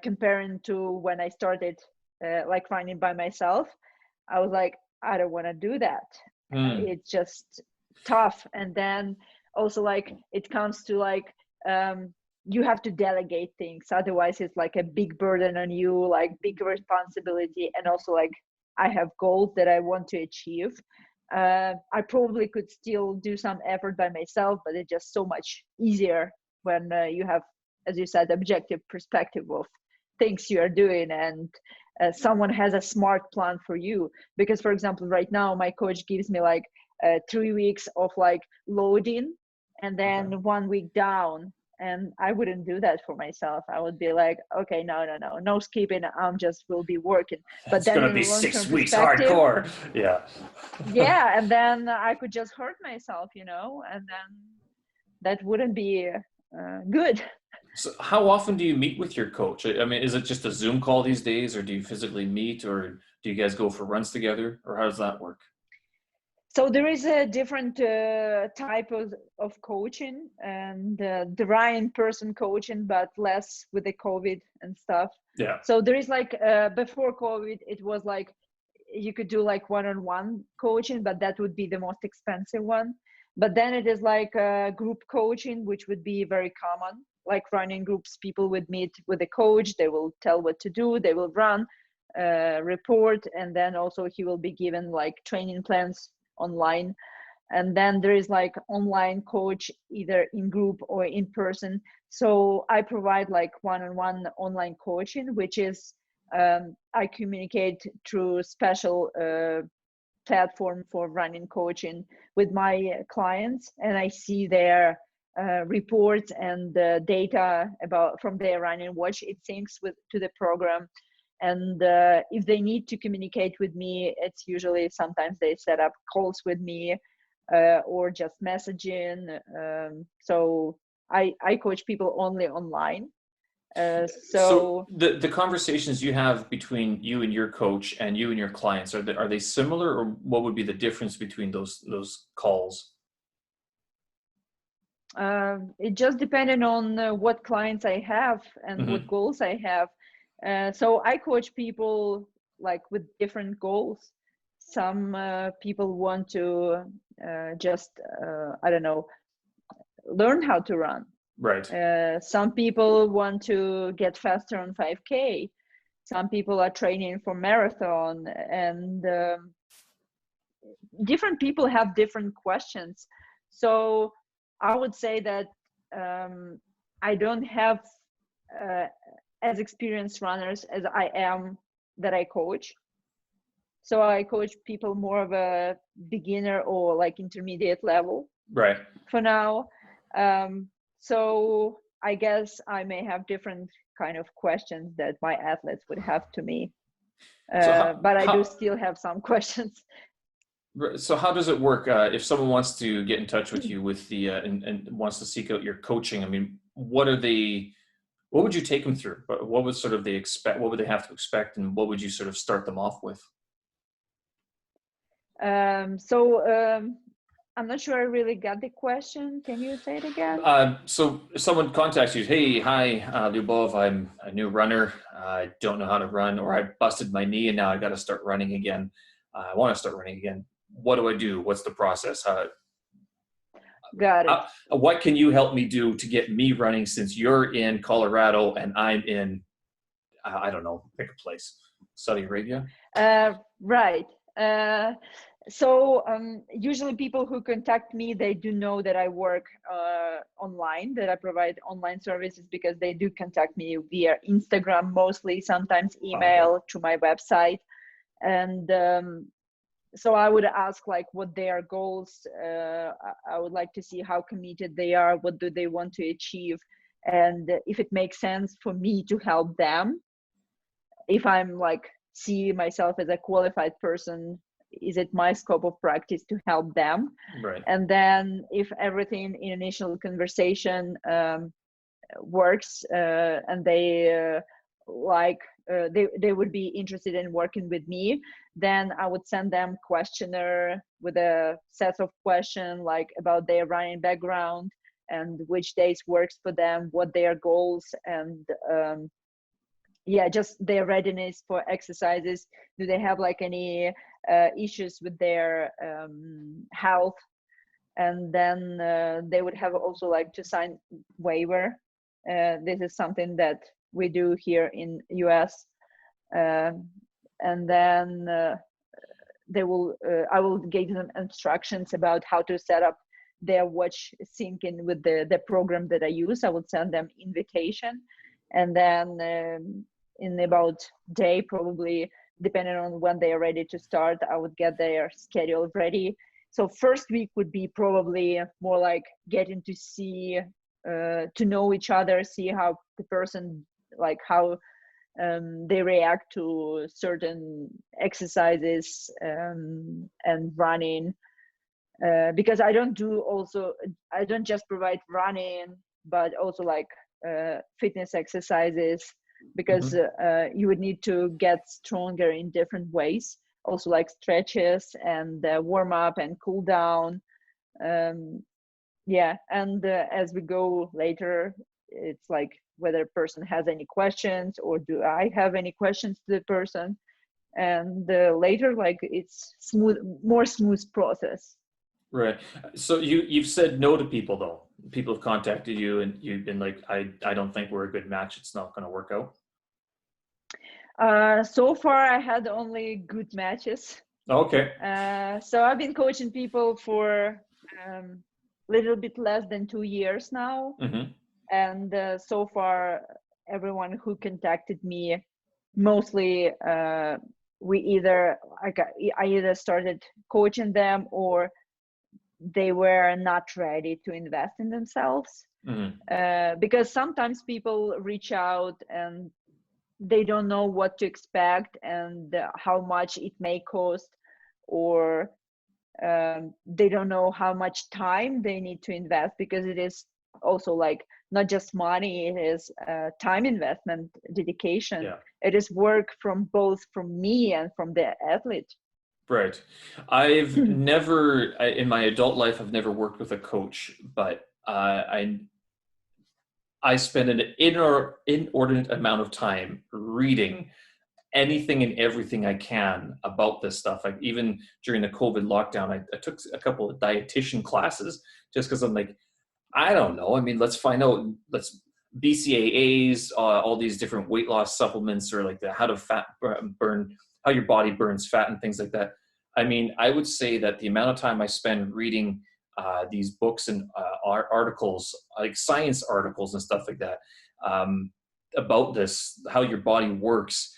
comparing to when I started like running by myself, I was like, I don't want to do that. Hmm. It's just tough. And then also like it comes to like you have to delegate things, otherwise it's like a big burden on you, like big responsibility. And also like I have goals that I want to achieve. I probably could still do some effort by myself, but it's just so much easier when you have, as you said, objective perspective of things you are doing, and someone has a smart plan for you. Because for example, right now my coach gives me like 3 weeks of like loading, and Okay. then 1 week down, and I wouldn't do that for myself. I would be like, okay, no skipping, I'm just will be working. But It's then gonna in be a long-term 6 weeks perspective, hardcore. Yeah. yeah, and then I could just hurt myself, and then that wouldn't be good. So how often do you meet with your coach? I mean, is it just a Zoom call these days, or do you physically meet, or do you guys go for runs together, or how does that work? So there is a different type of coaching, and there are in-person coaching, but less with the COVID and stuff. Yeah. So there is like before COVID, it was like you could do like one-on-one coaching, but that would be the most expensive one. But then it is like group coaching, which would be very common. like running groups. People would meet with a coach. They will tell what to do. They will run, report, and then also he will be given like training plans online. And then there is like online coach, either in group or in person. So I provide like one-on-one online coaching, which is I communicate through special platform for running coaching with my clients, and I see their reports and data about from their running watch. It syncs with to the program, and if they need to communicate with me, it's usually sometimes they set up calls with me or just messaging. So I coach people only online. So the conversations you have between you and your coach and you and your clients, are they similar, or what would be the difference between those calls? It just depended on what clients I have and what goals I have. So I coach people like with different goals. Some people want to just I don't know, learn how to run. Right. Some people want to get faster on 5K. Some people are training for marathon, and different people have different questions. So I would say that I don't have as experienced runners as I am that I coach. So I coach people more of a beginner or like intermediate level. Right. For now. So I guess I may have different kind of questions that my athletes would have to me. But I do still have some questions. So how does it work if someone wants to get in touch with you with the and wants to seek out your coaching? I mean, what would you take them through? What would sort of they expect? What would they have to expect, and what would you sort of start them off with? I'm not sure I really got the question. Can you say it again? So if someone contacts you, hey, hi, Liubov, I'm a new runner. I don't know how to run, or I busted my knee and now I got to start running again. I want to start running again. What do I do? What's the process? Got it. What can you help me do to get me running, since you're in Colorado and I'm in, I don't know, pick a place, Saudi Arabia? Right. So usually people who contact me, they do know that I work online, that I provide online services, because they do contact me via Instagram mostly, sometimes email, to my website. And so I would ask like what their goals, I would like to see how committed they are, what do they want to achieve, and if it makes sense for me to help them. If I'm like see myself as a qualified person, is it my scope of practice to help them? Right. And then if everything in initial conversation works, and they they would be interested in working with me, then I would send them questionnaire with a set of questions like about their running background and which days works for them, what their goals, and just their readiness for exercises. Do they have like any issues with their health? And then they would have also like to sign waiver. This is something that we do here in US. And then they will I will give them instructions about how to set up their watch syncing with the program that I use. I would send them invitation, and then in about day, probably depending on when they are ready to start, I would get their schedule ready. So first week would be probably more like getting to see to know each other, see how the person, like how they react to certain exercises and running, because I don't just provide running, but also like fitness exercises, because you would need to get stronger in different ways, also like stretches and warm up and cool down. And as we go later, it's like whether a person has any questions or do I have any questions to the person, and later like it's more smooth process. Right. So you've said no to people though. people have contacted you and you've been like, I don't think we're a good match. It's not going to work out? So far, I had only good matches. Okay. So I've been coaching people for a little bit less than 2 years now. Mm-hmm. And so far, everyone who contacted me, mostly I either started coaching them or they were not ready to invest in themselves. Mm-hmm. Because sometimes people reach out and they don't know what to expect and how much it may cost, or they don't know how much time they need to invest, because it is also like not just money, it is time investment, dedication. Yeah. It is work from me and from the athlete. Right. I've never, in my adult life, I've never worked with a coach, but I spend an inordinate amount of time reading anything and everything I can about this stuff. Like even during the COVID lockdown, I took a couple of dietitian classes just because I'm like, I don't know. I mean, let's find out. Let's BCAAs, all these different weight loss supplements, or like the how to fat burn, how your body burns fat and things like that. I mean, I would say that the amount of time I spend reading these books and articles, like science articles and stuff like that, about this, how your body works,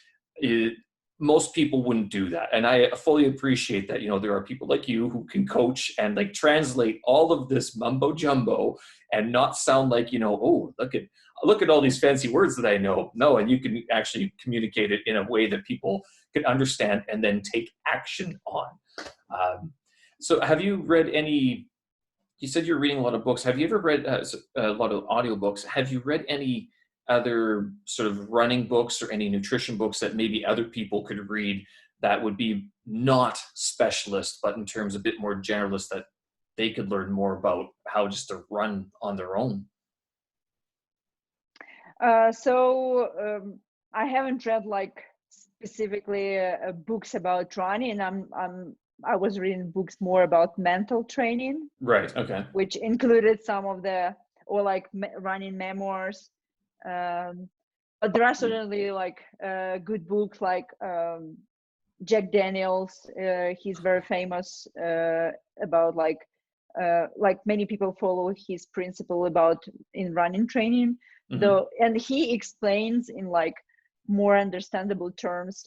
most people wouldn't do that. And I fully appreciate that, there are people like you who can coach and like translate all of this mumbo jumbo and not sound like, oh, look at all these fancy words that I know. No, and you can actually communicate it in a way that people can understand and then take action on. So have you read any, you said you're reading a lot of books. Have you ever read a lot of audiobooks? Have you read any other sort of running books or any nutrition books that maybe other people could read that would be not specialist, but in terms a bit more generalist, that they could learn more about how just to run on their own? I haven't read like specifically books about running. I was reading books more about mental training, Right. Okay. which included some of the, or like running memoirs. But there are certainly like good books like Jack Daniels. He's very famous about like many people follow his principle about in running training, Mm-hmm. though, and he explains in like more understandable terms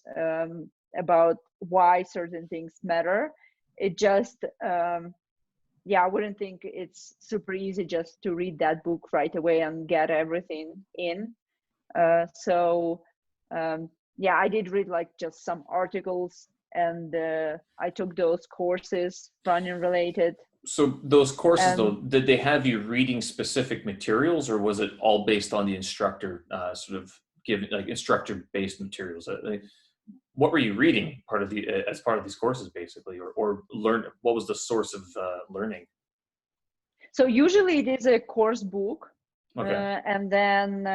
about why certain things matter. It just I wouldn't think it's super easy just to read that book right away and get everything in. I did read like just some articles, and I took those courses, running related. So those courses, though, did they have you reading specific materials, or was it all based on the instructor sort of giving like instructor-based materials? What were you reading as part of these courses, basically, or learn? What was the source of learning? So usually it is a course book, Okay. and then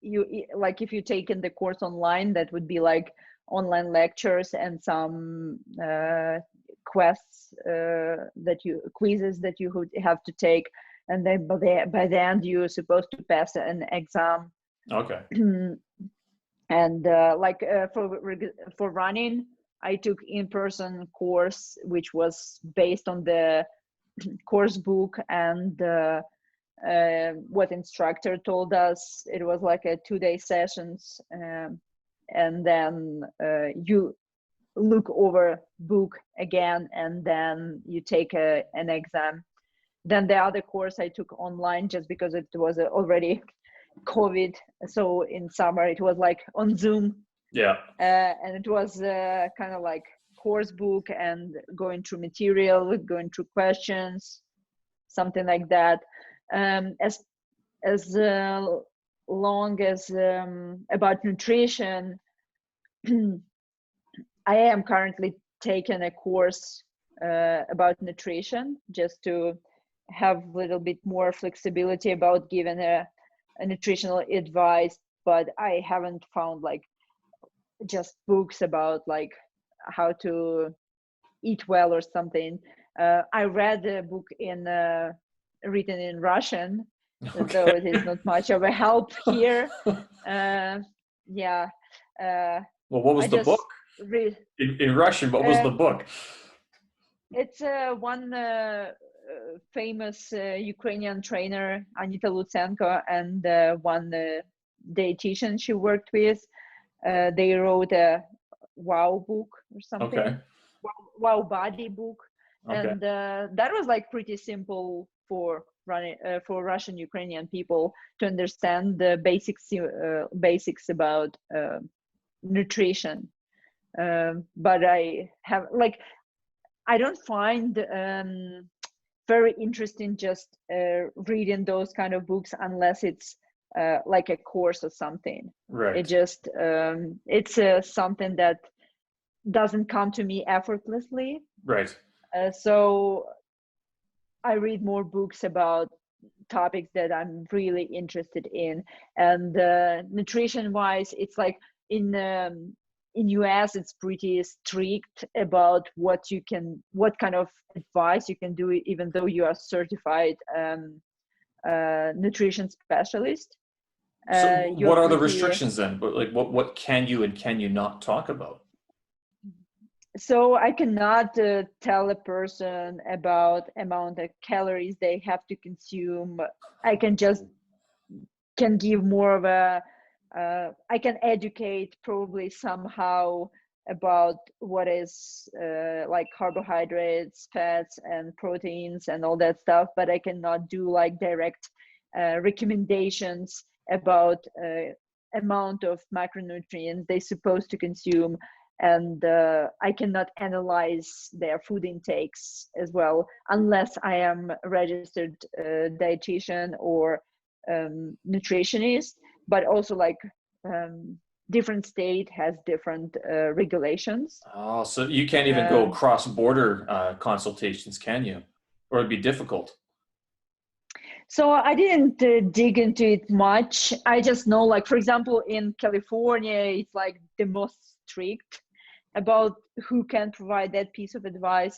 you like if you taken the course online, that would be like online lectures and some quests quizzes that you would have to take, and then by the end you're supposed to pass an exam. Okay. And for running, I took in-person course which was based on the course book, and what instructor told us. It was like a 2-day sessions, and then you look over book again, and then you take an exam. Then the other course I took online, just because it was already COVID, so in summer it was like on Zoom. Yeah. And it was kind of like course book and going through material, going through questions, something like that. As long as about nutrition, I am currently taking a course about nutrition, just to have a little bit more flexibility about giving a nutritional advice. But I haven't found like just books about like how to eat well or something. I read a book in written in Russian, though Okay. it is not much of a help here. Yeah, Well, what was I the book? just read. In Russian, what was the book? It's one famous Ukrainian trainer, Anita Lutsenko, and one dietitian she worked with. They wrote a wow book or something, Okay. wow body book, Okay. and that was like pretty simple for running for Russian Ukrainian people to understand the basics about nutrition. But I don't find very interesting just reading those kind of books unless it's like a course or something. It Right. just it's something that doesn't come to me effortlessly. Right. So I read more books about topics that I'm really interested in. And nutrition wise, it's like in US, it's pretty strict about what kind of advice you can do, even though you are certified nutrition specialist. So You're what are the pretty restrictions then? But like what can you and can you not talk about? So I cannot tell a person about amount of calories they have to consume. I can give more of a I can educate probably somehow about what is like carbohydrates, fats, and proteins and all that stuff, but I cannot do like direct recommendations about amount of macronutrients they're supposed to consume, and I cannot analyze their food intakes as well unless I am a registered dietitian or nutritionist. But also like different state has different regulations. Oh, so you can't even go Um, cross-border consultations, can you? Or it'd be difficult. so I didn't dig into it much. I just know, like, for example, in California, it's like the most strict about who can provide that piece of advice.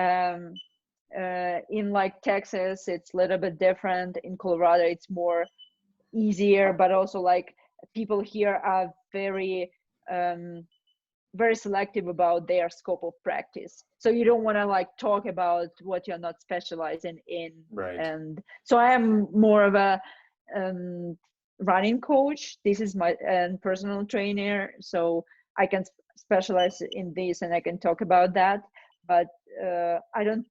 Um, in like Texas, it's a little bit different. In Colorado, it's more easier, but also like people here are um, very selective about their scope of practice. So you don't want to like talk about what you're not specializing in. Right. And so I am more of a um, running coach. This is my personal trainer. So I can specialize in this and I can talk about that. But I don't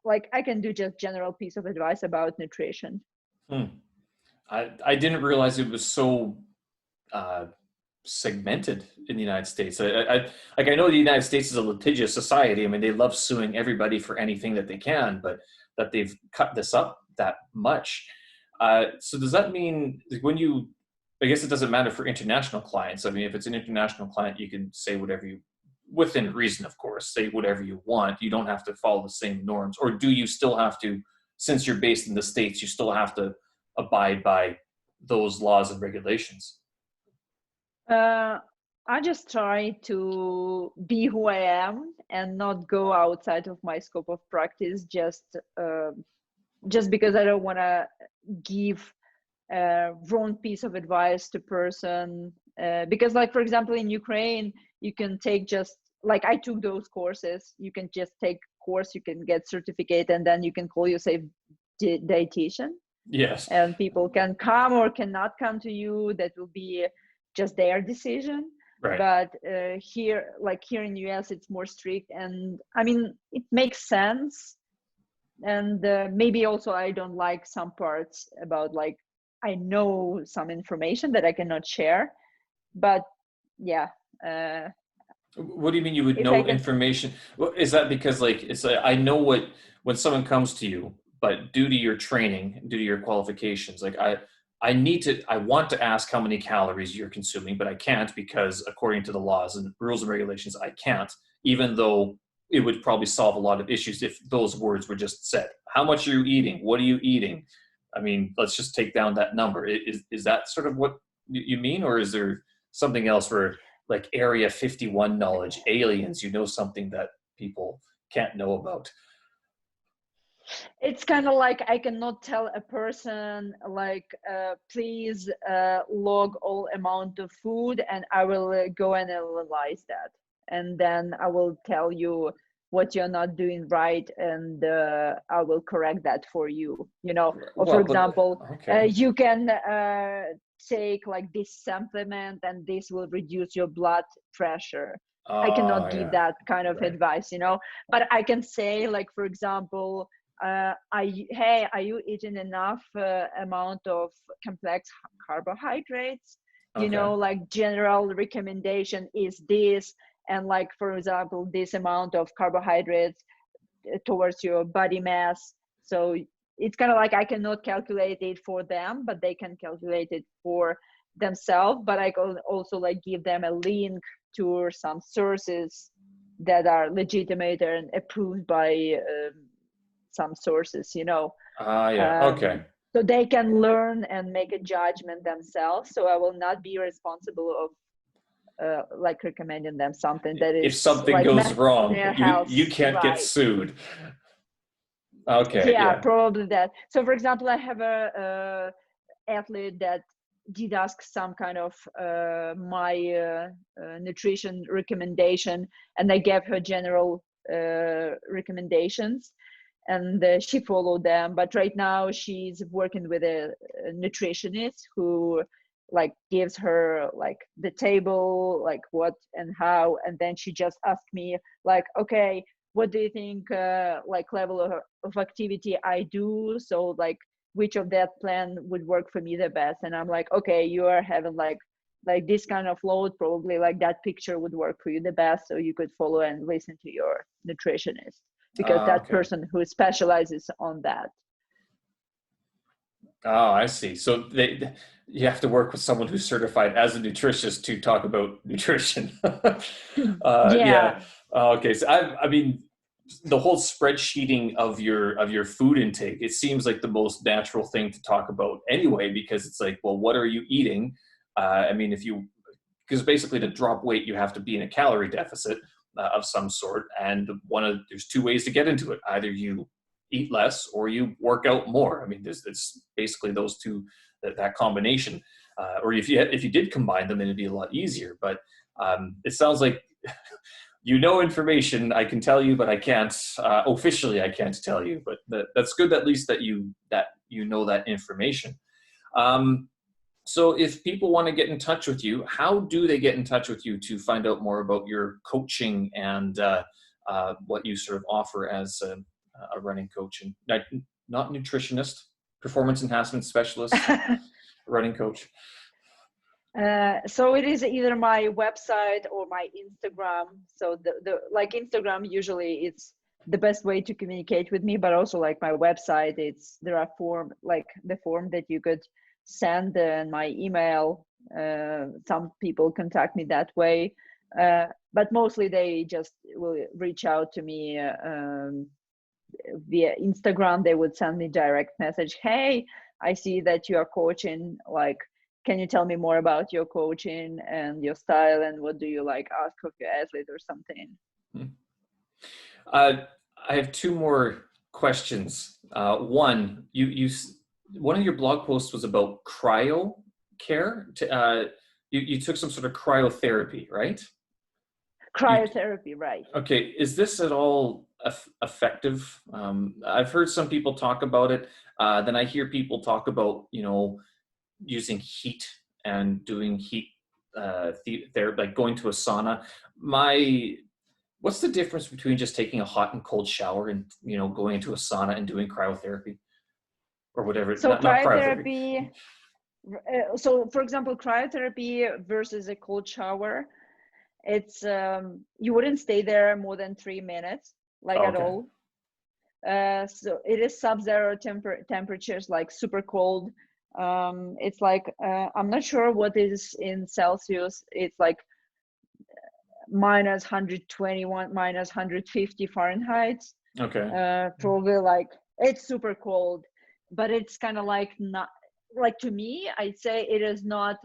like, I can do just general piece of advice about nutrition. Hmm. I didn't realize it was so uh, segmented in the United States. Like I know the United States is a litigious society. I mean, they love suing everybody for anything that they can, but that they've cut this up that much. So does that mean like, when you? I guess it doesn't matter for international clients. I mean, if it's an international client, you can say whatever you, within reason, of course, say whatever you want. You don't have to follow the same norms, or do you still have to? Since you're based in the States, you still have to abide by those laws and regulations. Uh, I just try to be who I am and not go outside of my scope of practice just because I don't want to give a wrong piece of advice to person. Because like, for example, in Ukraine, you can take just like I took those courses. You can just take course, you can get certificate, and then you can call yourself dietitian, Yes. and people can come or cannot come to you. That will be just their decision. Right. But here, like here in US, it's more strict, and I mean it makes sense. And maybe also I don't like some parts about like I know some information that I cannot share, but yeah, uh, What do you mean you would if I know can. information? Well, is that because like it's like I know what when someone comes to you, but due to your training, due to your qualifications, like I want to ask how many calories you're consuming, but I can't because according to the laws and rules and regulations, I can't, even though it would probably solve a lot of issues if those words were just said. How much are you eating? What are you eating? I mean, let's just take down that number. Is that sort of what you mean, or is there something else where like Area 51 knowledge, aliens, you know something that people can't know about? It's kind of like I cannot tell a person like please log all amount of food and I will go and analyze that, and then I will tell you what you're not doing right, and I will correct that for you, you know. Or for Well, but example, okay. you can take like this supplement and this will reduce your blood pressure. I Oh, cannot give yeah. that kind of Right. advice, you know, but I can say, like, for example, hey, are you eating enough amount of complex carbohydrates? You Okay. know, like general recommendation is this, and like, for example, this amount of carbohydrates towards your body mass. So it's kind of like I cannot calculate it for them, but they can calculate it for themselves. But I can also like give them a link to some sources that are legitimate and approved by some sources, you know. Ah, yeah. um, Okay. so they can learn and make a judgment themselves, so I will not be responsible of like recommending them something that If is something like goes messing wrong, their you health, can't get right? sued. Okay, Yeah, yeah. probably that. So for example, I have a athlete that did ask some kind of my nutrition recommendation, and I gave her general recommendations, and she followed them. But right now she's working with a nutritionist who like gives her like the table, like what and how, and then she just asked me like, okay, what do you think like level of activity I do, so like which of that plan would work for me the best. And I'm like, okay, you are having like this kind of load, probably like that picture would work for you the best, so you could follow and listen to your nutritionist, because that Okay. person who specializes on that. Oh, I see. So you have to work with someone who's certified as a nutritionist to talk about nutrition. Yeah. Yeah. Okay. So I mean, the whole spreadsheeting of your food intake, it seems like the most natural thing to talk about anyway, because it's like, well, what are you eating? I mean, if you because basically to drop weight, you have to be in a calorie deficit of some sort, and there's two ways to get into it. Either you eat less or you work out more. I mean, it's basically those two, that combination. Or if you did combine them, then it'd be a lot easier. But it sounds like you know information I can tell you, but I can't officially. I can't tell you, but that's good at least that you know that information. Um, so if people want to get in touch with you, how do they get in touch with you to find out more about your coaching and what you sort of offer as a running coach and not nutritionist, performance enhancement specialist, running coach? So it is either my website or my Instagram. So the like Instagram usually it's the best way to communicate with me, but also like my website, there are like the form that you could send and my email. Some people contact me that way, but mostly they just will reach out to me via Instagram. They would send me direct message. Hey, I see that you are coaching. Like, can you tell me more about your coaching and your style and what do you like ask of your athlete or something? Uh, I have two more questions. One, one of your blog posts was about cryo care. You took some sort of cryotherapy, right? You Cryotherapy, right? Okay, is this at all effective? I've heard some people talk about it. Then I hear people talk about, using heat and doing heat therapy, like going to a sauna. What's the difference between just taking a hot and cold shower and, going into a sauna and doing cryotherapy or whatever? So Not cryotherapy. cryotherapy, so for example, cryotherapy versus a cold shower, it's you wouldn't stay there more than 3 minutes, like Oh, at okay. all. So it is sub-zero temperatures, like super cold. It's like I'm not sure what is in Celsius. It's like minus 121, minus 150 Fahrenheit. Okay. Probably like it's super cold, but it's kind of like not like, to me, I'd say it is not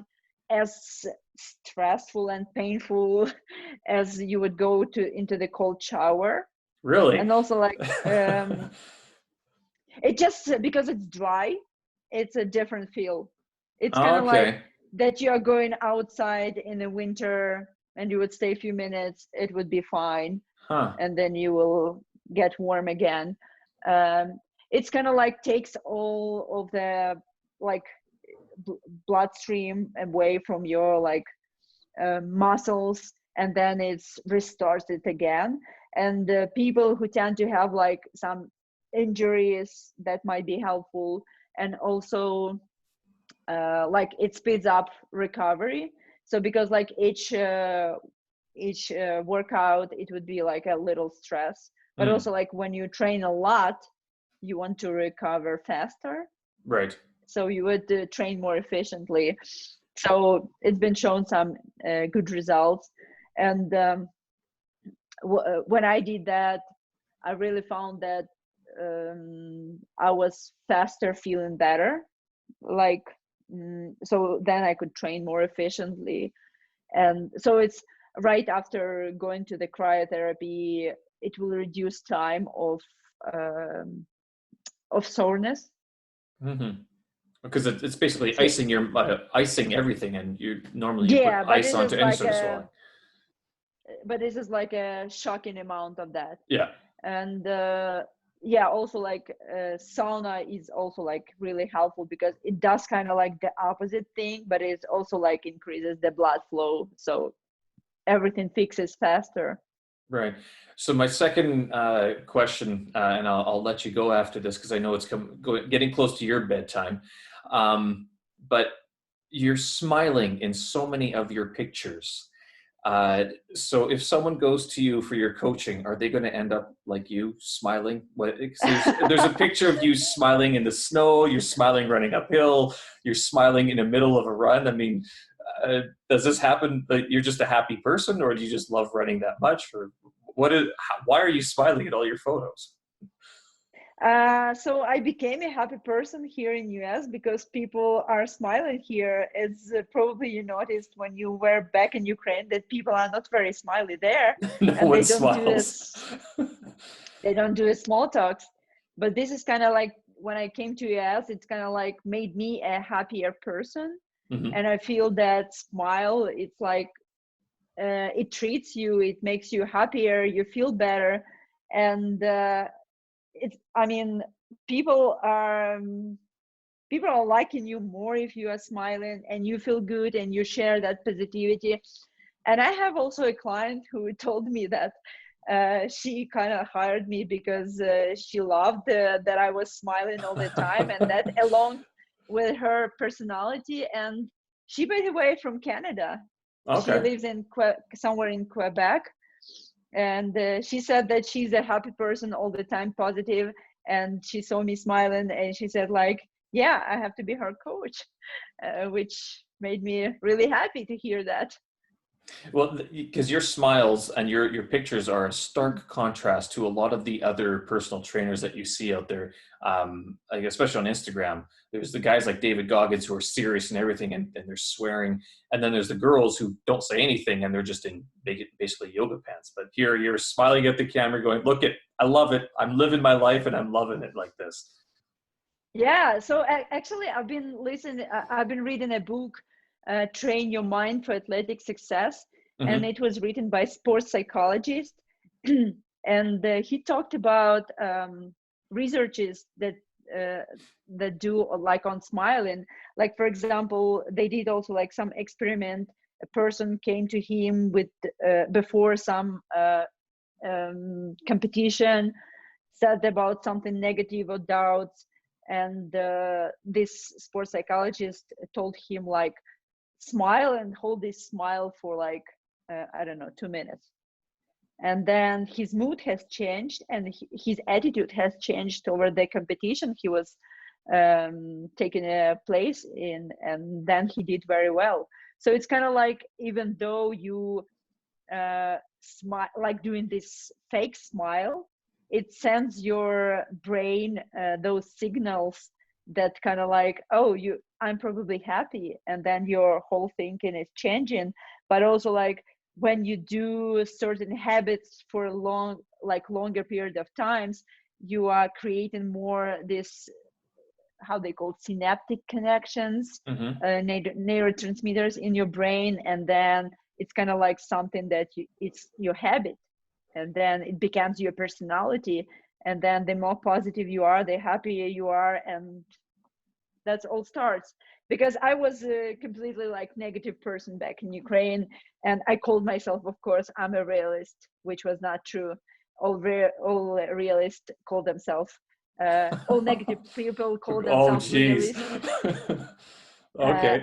as stressful and painful as you would go into the cold shower. Really? And also like It just because it's dry, it's a different feel. It's kind of like Okay. that you are going outside in the winter and you would stay a few minutes, it would be fine, Huh. and then you will get warm again. Um, it's kind of like takes all of the like bloodstream away from your like muscles, and then it's restarts it again. And people who tend to have like some injuries, that might be helpful. And also like it speeds up recovery. So because like each workout, it would be like a little stress, but Mm. also like when you train a lot, you want to recover faster, Right. so you would train more efficiently. So it's been shown some good results. And when I did that, I really found that I was faster, feeling better. Like, so then I could train more efficiently. And so it's right after going to the cryotherapy, it will reduce time of soreness. Mm-hmm. Because it's basically So icing everything, and you put yeah, ice onto any sort of swelling. but this is like a shocking amount of that. Yeah. And yeah, also like sauna is also like really helpful because it does kind of like the opposite thing, but it also like increases the blood flow, so everything fixes faster. Right. So my second question, and I'll let you go after this because I know it's getting close to your bedtime. But you're smiling in so many of your pictures. So if someone goes to you for your coaching, are they going to end up like you, smiling? There's a picture of you smiling in the snow. You're smiling running uphill. You're smiling in the middle of a run. I mean, does this happen that you're just a happy person, or do you just love running that much, or why are you smiling at all your photos? So I became a happy person here in US because people are smiling here. As probably you noticed when you were back in Ukraine, that people are not very smiley there, No and one they don't do smiles. this. They don't do small talks. But this is kind of like when I came to US, it's kind of like made me a happier person, Hmm. and I feel that smile. It's like it treats you, it makes you happier, you feel better, and it's, I mean, people are people are liking you more if you are smiling and you feel good and you share that positivity. And I have also a client who told me that she kind of hired me because she loved that I was smiling all the time, and that along with her personality. And she, by the way, from Canada. She Okay. lives in somewhere in Quebec, and she said that she's a happy person all the time, positive. And she saw me smiling and she said like, yeah, I have to be her coach, which made me really happy to hear that. Well, because your smiles and your pictures are a stark contrast to a lot of the other personal trainers that you see out there, like especially on Instagram. There's the guys like David Goggins who are serious and everything, and they're swearing, and then there's the girls who don't say anything and they're just in basically yoga pants. But here you're smiling at the camera, going, "Look it, I love it. I'm living my life and I'm loving it like this." Yeah, so actually I've been reading a book, Train Your Mind for Athletic Success, and Hmm. it was written by sports psychologist. And he talked about researches uh, that do like on smiling. Like for example, they did also like some experiment. A person came to him with before some competition, said about something negative or doubts, and this sports psychologist told him like, smile and hold this smile for like I don't know, 2 minutes, and then his mood has changed and his attitude has changed over the competition he was taking a place in, and then he did very well. So it's kind of like, even though you smile, like doing this fake smile, it sends your brain those signals that kind of like, oh, I'm probably happy, and then your whole thinking is changing. But also like when you do certain habits for a longer period of times, you are creating more this, how they call it, synaptic connections, neurotransmitters in your brain, and then it's kind of like something that it's your habit, and then it becomes your personality, and then the more positive you are, the happier you are, and that's all starts. Because I was a completely like negative person back in Ukraine, and I called myself, of course, I'm a realist, which was not true. All realists call themselves, all negative people call Oh, themselves geez. realists. Okay.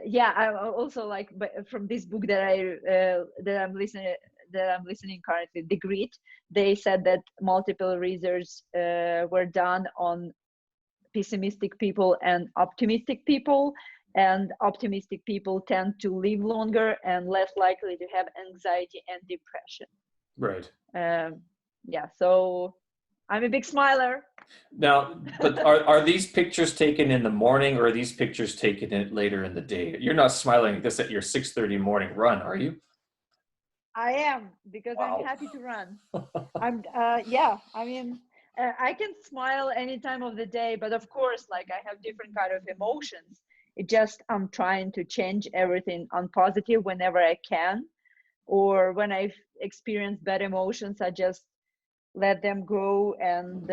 Yeah, I also like, but from this book that I'm listening currently, The Grit, they said that multiple research were done on pessimistic people and optimistic people, and optimistic people tend to live longer and less likely to have anxiety and depression. Right. Yeah, so I'm a big smiler. Now, but are these pictures taken in the morning, or are these pictures taken later in the day? You're not smiling at this at your 6:30 morning run, are you? I am, because I'm Wow. happy to run. Yeah, I mean, I can smile any time of the day, but of course, like, I have different kind of emotions. It just, I'm trying to change everything on positive whenever I can, or when I've experienced bad emotions, I just let them go, and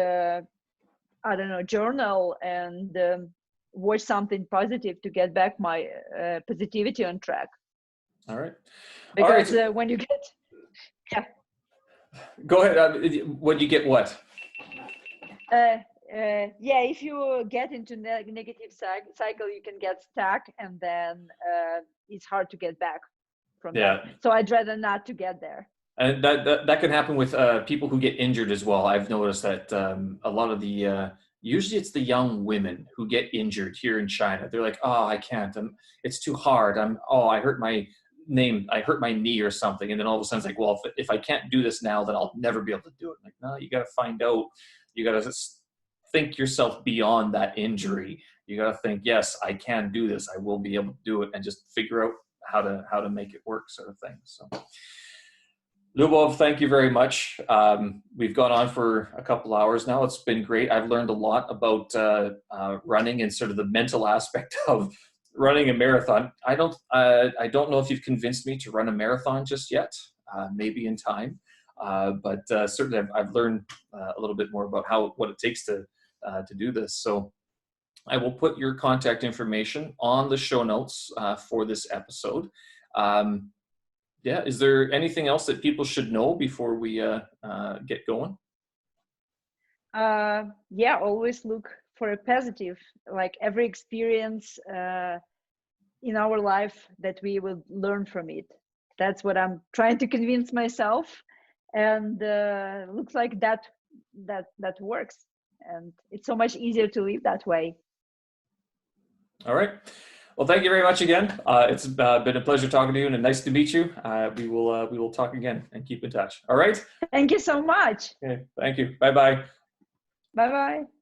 I don't know, journal, and watch something positive to get back my positivity on track. All right. All right. Because when you get, yeah. Go ahead. When you get what? Yeah, if you get into negative cycle, you can get stuck, and then it's hard to get back from that. Yeah. So I'd rather not to get there. And that can happen with people who get injured as well. I've noticed that a lot of the usually it's the young women who get injured here in China. They're like, oh, I can't. It's too hard. I hurt my knee or something. And then all of a sudden it's like, well, if I can't do this now, then I'll never be able to do it. Like, no, you got to find out. You got to think yourself beyond that injury. You got to think, yes, I can do this. I will be able to do it, and just figure out how to make it work, sort of thing. So. Liubov, thank you very much. We've gone on for a couple hours now. It's been great. I've learned a lot about running and sort of the mental aspect of running a marathon. I don't know if you've convinced me to run a marathon just yet. Maybe in time, but certainly I've learned a little bit more about what it takes to do this. So I will put your contact information on the show notes for this episode. Yeah, is there anything else that people should know before we get going? Yeah, always look for a positive, like every experience in our life, that we will learn from it. That's what I'm trying to convince myself, and looks like that works, and it's so much easier to live that way. All right. Well, thank you very much again. It's been a pleasure talking to you, and nice to meet you. We will talk again and keep in touch. All right. Thank you so much. Okay. Thank you. Bye-bye. Bye-bye.